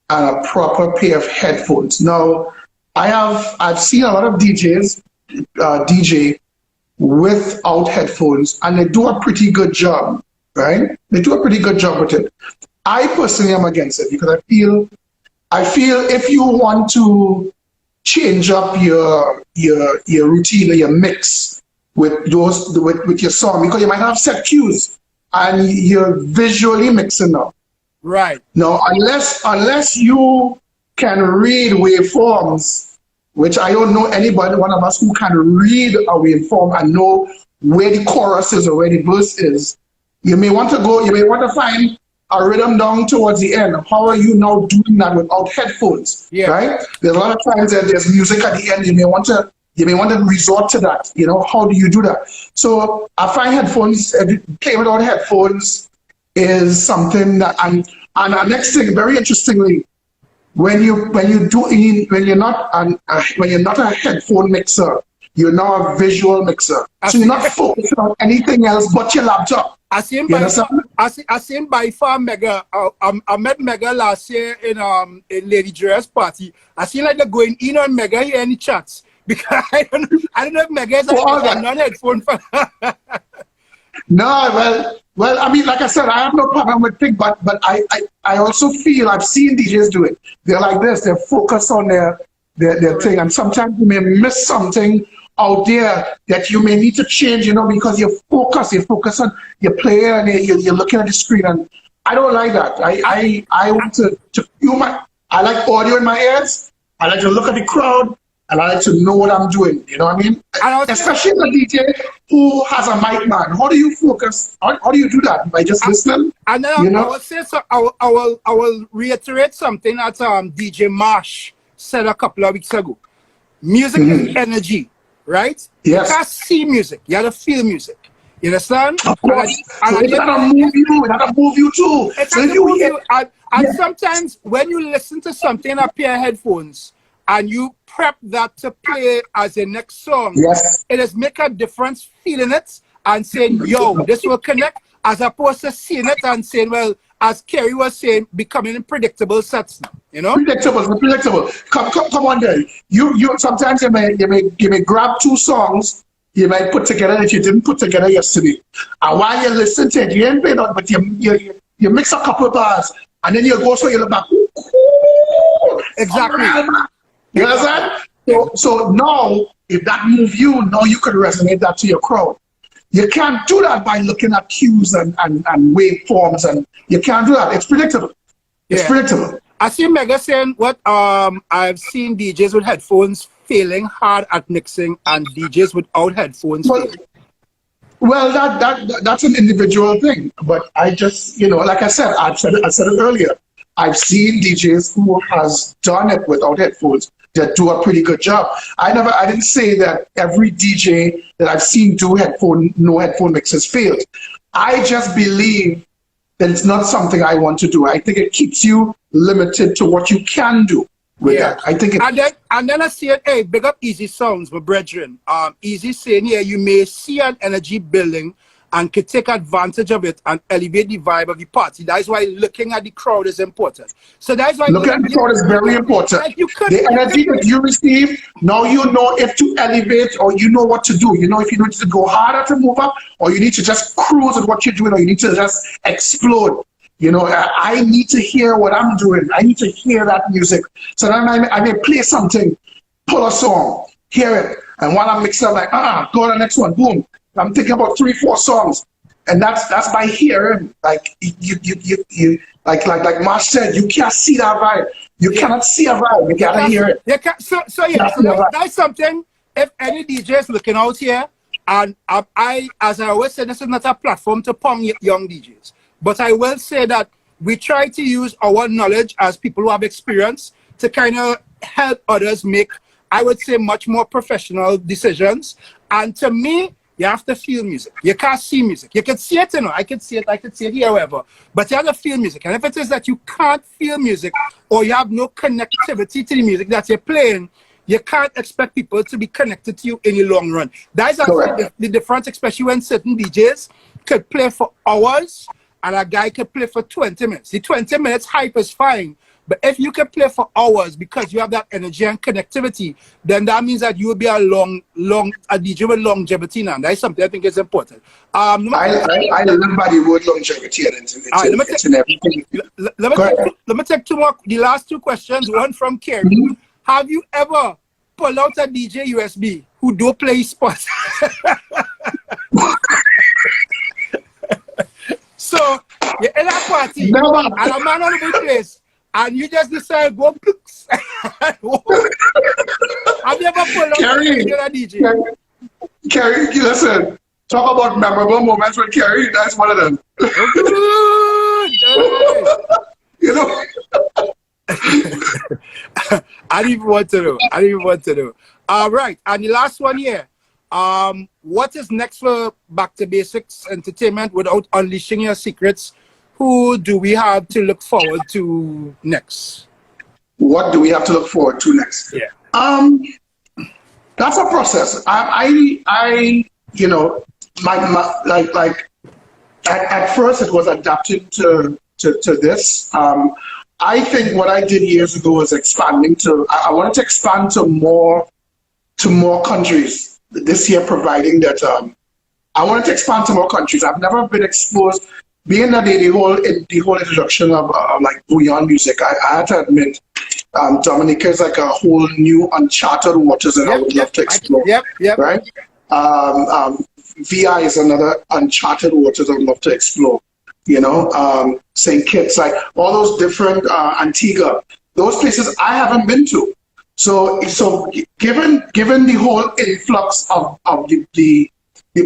and a proper pair of headphones. Now, I've seen a lot of DJs DJ without headphones, and they do a pretty good job, right? They do a pretty good job with it. I personally am against it because I feel if you want to change up your routine or your mix with your song, because you might have set cues and you're visually mixing up. Right. Now, unless you can read waveforms, which I don't know one of us who can read a waveform and know where the chorus is or where the verse is, you may want to find a rhythm down towards the end. How are you now doing that without headphones? Yeah. Right? There's a lot of times that there's music at the end. You may want to resort to that. How do you do that? So I find headphones, playing without headphones is something that, and the next thing, very interestingly, when you're not a headphone mixer, you're now a visual mixer. So you're not focused on anything else but your laptop. I seen by far Mega. I met Mega last year in Lady Dress party. I seen like they're going in on Mega here in the chats because I don't know if Mega is a non-headphone fan. No, well, I mean, like I said, I have no problem with things, but I also feel I've seen DJs do it. They're like this. They're focused on their thing, and sometimes you may miss something out there that you may need to change, because you're focused on your player and you're looking at the screen, and I don't like that. I want to I like audio in my ears. I like to look at the crowd, and I like to know what I'm doing. You know what I mean? Especially the DJ who has a mic man. How do you focus? How do you do that? By just listening? And then I will say so. I will reiterate something that DJ Marsh said a couple of weeks ago. Music is energy, right? Yes. You can't see music. You have to feel music. You understand? Of course. It's gotta move you. It gotta move you too. And sometimes when you listen to something in a pair of headphones and you prep that to play as the next song, yes, it is make a difference feeling it and saying, yo, this will connect, as opposed to seeing it and saying, well, as Kerry was saying, becoming predictable sets now, Predictable. Come on there. You sometimes you may grab two songs you might put together that you didn't put together yesterday. And while you listen to it, you ain't playing on, but you mix a couple of bars and then you go so you look back. Ooh, exactly. You understand? So now, if that move you, now you can resonate that to your crowd. You can't do that by looking at cues and waveforms, and you can't do that. It's predictable. It's predictable. I see Mega saying what I've seen DJs with headphones failing hard at mixing and DJs without headphones. Well, that's an individual thing. But I just, like I said, I said it earlier. I've seen DJs who has done it without headphones that do a pretty good job. I didn't say that every DJ that I've seen do no headphone mixes failed. I just believe that it's not something I want to do. I think it keeps you limited to what you can do with that. I think and then I see it, hey, big up Easy Sounds, my brethren. Easy saying here, you may see an energy building and could take advantage of it and elevate the vibe of the party. That's why looking at the crowd is important. So that's why looking at the crowd is very important. Like the energy that you receive, now you know if to elevate or you know what to do. You know if you need to go harder to move up, or you need to just cruise at what you're doing, or you need to just explode. I need to hear what I'm doing. I need to hear that music. So then I may play something, pull a song, hear it, and while I'm mixing, I'm like, go to the next one, boom. I'm thinking about 3-4 songs, and that's by hearing. Like you like Marsh said, you can't see that vibe. You cannot see a vibe. You gotta hear it. So that's something. If any DJ is looking out here, and as I always say, this is not a platform to pong young DJs, but I will say that we try to use our knowledge as people who have experience to kind of help others make, I would say, much more professional decisions. And to me, you have to feel music. You can't see music. You can see it, I can see it here, however. But you have to feel music. And if it is that you can't feel music, or you have no connectivity to the music that you're playing, you can't expect people to be connected to you in the long run. That's actually the difference, especially when certain DJs could play for hours and a guy could play for 20 minutes. The 20 minutes hype is fine. But if you can play for hours because you have that energy and connectivity, then that means that you will be a DJ with longevity now. That's something I think is important. I live by the word longevity and everything. Let me take the last two questions. One from Kerry. Mm-hmm. Have you ever pulled out a DJ USB who don't play sports? So you're in a party and a man on the place. And you just decide go plooks. Have you ever pulled out a DJ? Kerry, listen. Talk about memorable moments with Kerry. That's one of them. I didn't even want to know. All right. And the last one here. What is next for Back to Basics Entertainment without unleashing your secrets? Who do we have to look forward to next? What do we have to look forward to next? Yeah. That's a process. At first it was adapting to this. I think what I did years ago was expanding I wanted to expand to more countries this year, providing that I wanted to expand to more countries. I've never been exposed. Being that the whole introduction of like bouillon music, I had to admit, Dominica is like a whole new uncharted waters that I would love to explore. Right? VI is another uncharted waters I would love to explore. St. Kitts, like all those different Antigua, those places I haven't been to. So given the whole influx of the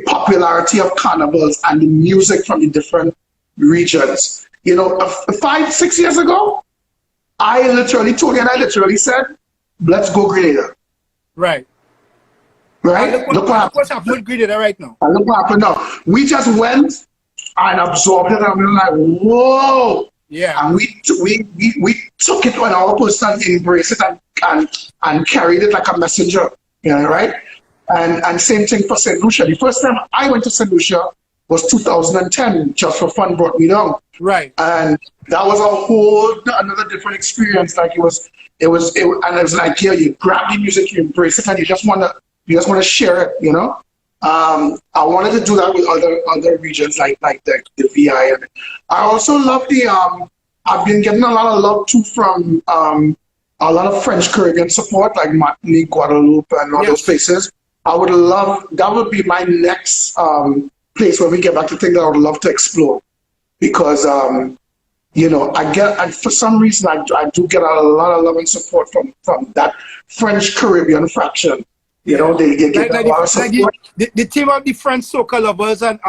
popularity of carnivals and the music from the different regions. 5-6 years ago, I literally told you and I literally said, let's go Grenada. Right. Look what happened with Grenada right now. And look what happened now. We just went and absorbed it and we were like, whoa. Yeah. And we took it on our person, embraced it and carried it like a messenger. Right? And same thing for St. Lucia. The first time I went to St. Lucia was 2010, Just for Fun brought me down. Right. And that was another different experience. Like it was like, yeah, you grab the music, you embrace it, and you just want to share it, I wanted to do that with other regions like the VI. And I also love I've been getting a lot of love too from a lot of French Caribbean support, like Martinique, Guadeloupe, and all those places. I would love, that would be my next place where we get back to things that I would love to explore. Because, for some reason, I do get a lot of love and support from that French Caribbean fraction. You know, they give like, a lot of support. The team of the French soca lovers and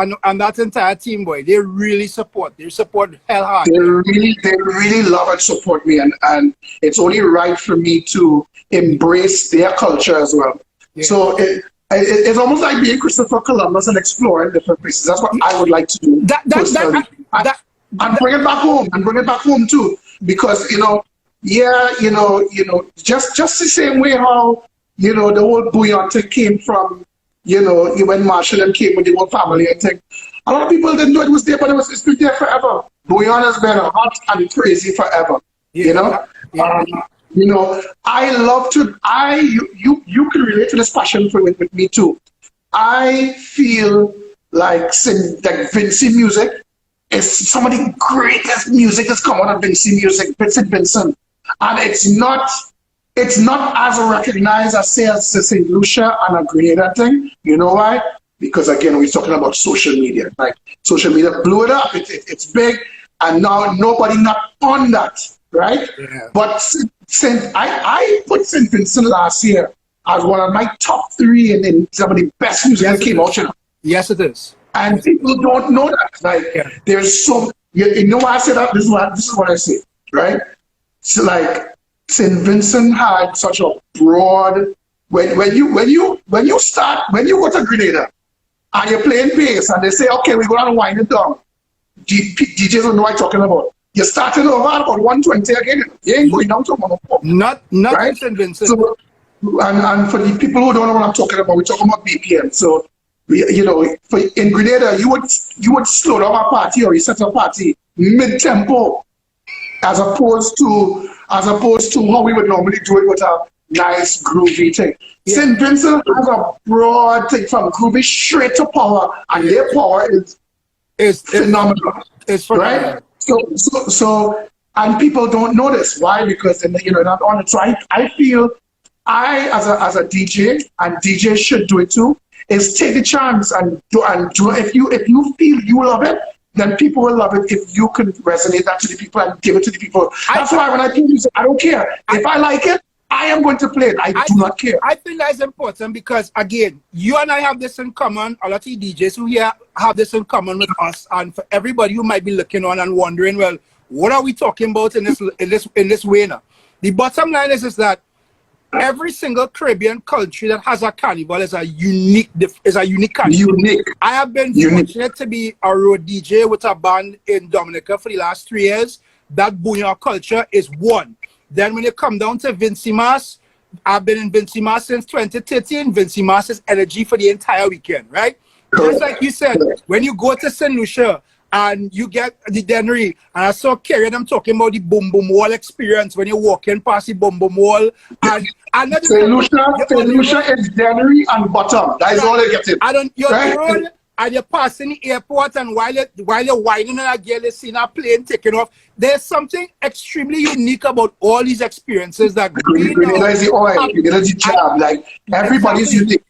that entire team, boy, they really support. They support hell hard. They really love and support me, and it's only right for me to embrace their culture as well. Yeah. So it's almost like being Christopher Columbus and exploring different places. That's what I would like to do. And bring it back home, and bring it back home too, because just the same way how the whole bouillon thing came from, when Marshall and came with the whole family and thing. A lot of people didn't know it was there, but it's been there forever. Bouillon has been hot and crazy forever. Yeah. I love to. You can relate to this passion with me too. I feel like Vinci music is some of the greatest music that's come out of Vinci music, Vincent, and it's not as recognized as say as St. Lucia and a Grenada thing. You know why? Because again, we're talking about social media. Like social media blew it up. It's big, and now nobody not on that, right? Yeah. But I put St. Vincent last year as one of my top 3 in some of the best music that came out. Yes, it is. And people don't know that. Like there's so you know why I say that? This is what I say, right? So like St. Vincent had such a broad when you go to Grenada and you're playing bass and they say, okay, we're going to wind it down. DJs don't know what I'm talking about. You're starting over at about 120 again. You ain't going down to 104. Not right? St. Vincent. So, and for the people who don't know what I'm talking about, we're talking about BPM. So, in Grenada, you would slow down a party or you set a party mid-tempo, as opposed to how we would normally do it with a nice groovy thing. Yeah. St. Vincent has a broad thing from groovy straight to power, and their power is phenomenal. It's right. So, and people don't know this. Why? Because they're not on it. So I feel as a DJ, and DJs should do it too, is take the chance and do. If you feel you love it, then people will love it if you can resonate that to the people and give it to the people. That's why when I play music, I don't care. If I like it, I am going to play it. I do not care. I think that's important because, again, you and I have this in common. A lot of DJs who here have this in common with us. And for everybody who might be looking on and wondering, well, what are we talking about in this way now? The bottom line is that every single Caribbean country that has a carnival is a unique carnival. Unique. I have been fortunate to be a road DJ with a band in Dominica for the last 3 years. That bouillon culture is one. Then when you come down to Vinci Mas, I've been in Vinci Mas since 2013. Vinci Mas is energy for the entire weekend, right? Correct. Just like you said, when you go to St. Lucia and you get the Dennery, and I saw Kerry them talking about the boom boom wall experience when you're walking past the boom boom wall. And St. Lucia is Dennery and bottom. That is all they get in. You're right? On the road, and you're passing the airport, and while you're whining and a girl is seeing a plane taking off, there's something extremely unique about all these experiences that Grenada is the oil, Grenada is the jam. Like everybody's unique.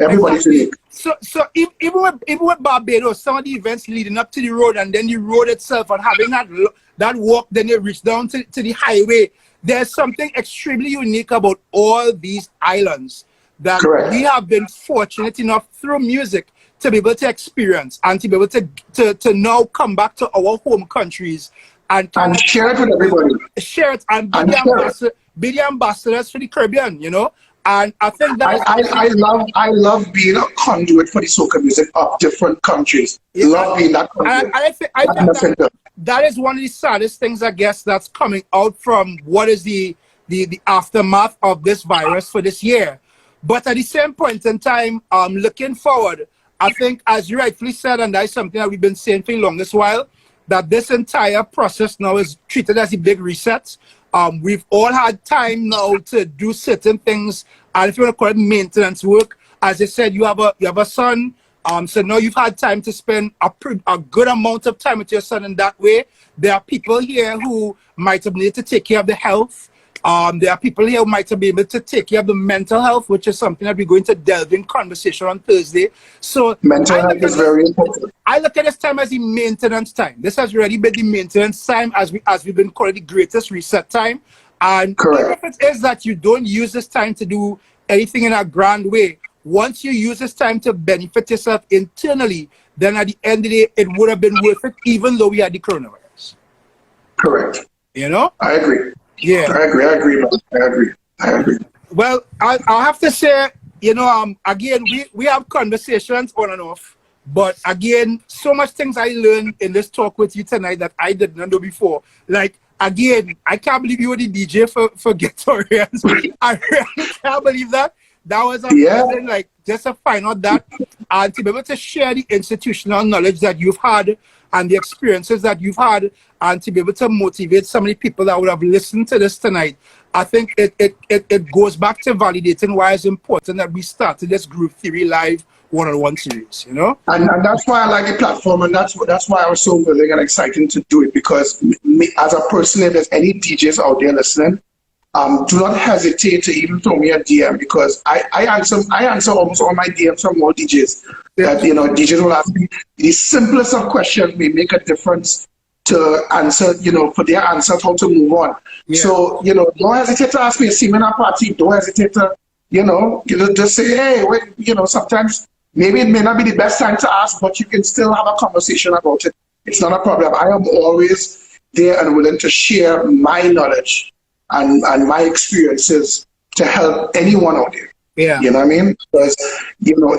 Everybody's unique. So even with Barbados, some of the events leading up to the road and then the road itself and having that walk, then you reach down to the highway. There's something extremely unique about all these islands that we have been fortunate enough through music to be able to experience and to be able to now come back to our home countries and share it with everybody. Share it and be the ambassadors for the Caribbean, And I think that I love being a conduit for the soca music of different countries. Yeah. Love being that conduit. I think that is one of the saddest things, I guess, that's coming out from what is the aftermath of this virus for this year. But at the same point in time, looking forward, I think, as you rightfully said, and that's something that we've been saying for the longest while, that this entire process now is treated as a big reset. We've all had time now to do certain things, and if you want to call it maintenance work, as I said, you have a son, so now you've had time to spend a good amount of time with your son in that way. There are people here who might have needed to take care of the health. There are people here who might be able to take care of the mental health, which is something that we're going to delve in conversation on Thursday. So mental health is very important. I look at this time as the maintenance time. This has already been the maintenance time as we've been calling the greatest reset time. And even if it is that you don't use this time to do anything in a grand way, once you use this time to benefit yourself internally, then at the end of the day, it would have been worth it, even though we had the coronavirus. Correct. You know? I agree. Yeah. I agree. Well, I'll have to say, you know, again, we have conversations on and off, but again, so much things I learned in this talk with you tonight that I did not know before. Like, again, I can't believe you were the DJ for Ghettorians. I really can't believe that. That was amazing, like, just to find out that and to be able to share the institutional knowledge that you've had and the experiences that you've had and to be able to motivate so many people that would have listened to this tonight. I think it goes back to validating why it's important that we started this Group Theory Live one-on-one series, you know? And that's why I like the platform, and that's why I was so willing and excited to do it, because me, as a person, if there's any DJs out there listening, do not hesitate to even throw me a DM, because I answer almost all my DMs from all DJs. That, you know, DJs will ask me the simplest of questions may make a difference to answer, you know, for their answers, how to move on. Yeah. So, you know, don't hesitate to ask me a seminar party. Don't hesitate to, you know, just say, hey, wait, you know, sometimes maybe it may not be the best time to ask, but you can still have a conversation about it. It's not a problem. I am always there and willing to share my knowledge and my experiences to help anyone out there. Yeah. You know what I mean? Because, you know,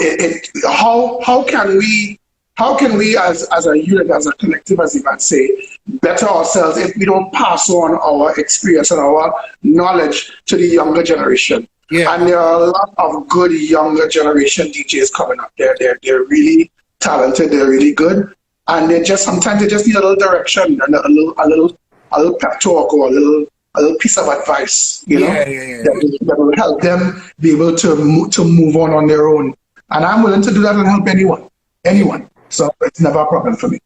how can we as a unit, as a collective, as you might say, better ourselves if we don't pass on our experience and our knowledge to the younger generation? Yeah. And there are a lot of good younger generation DJs coming up there. They're really talented, they're really good. And sometimes they just need a little direction and a little pep talk or a little piece of advice, you know, that will help them be able to move on their own. And I'm willing to do that and help anyone. So it's never a problem for me.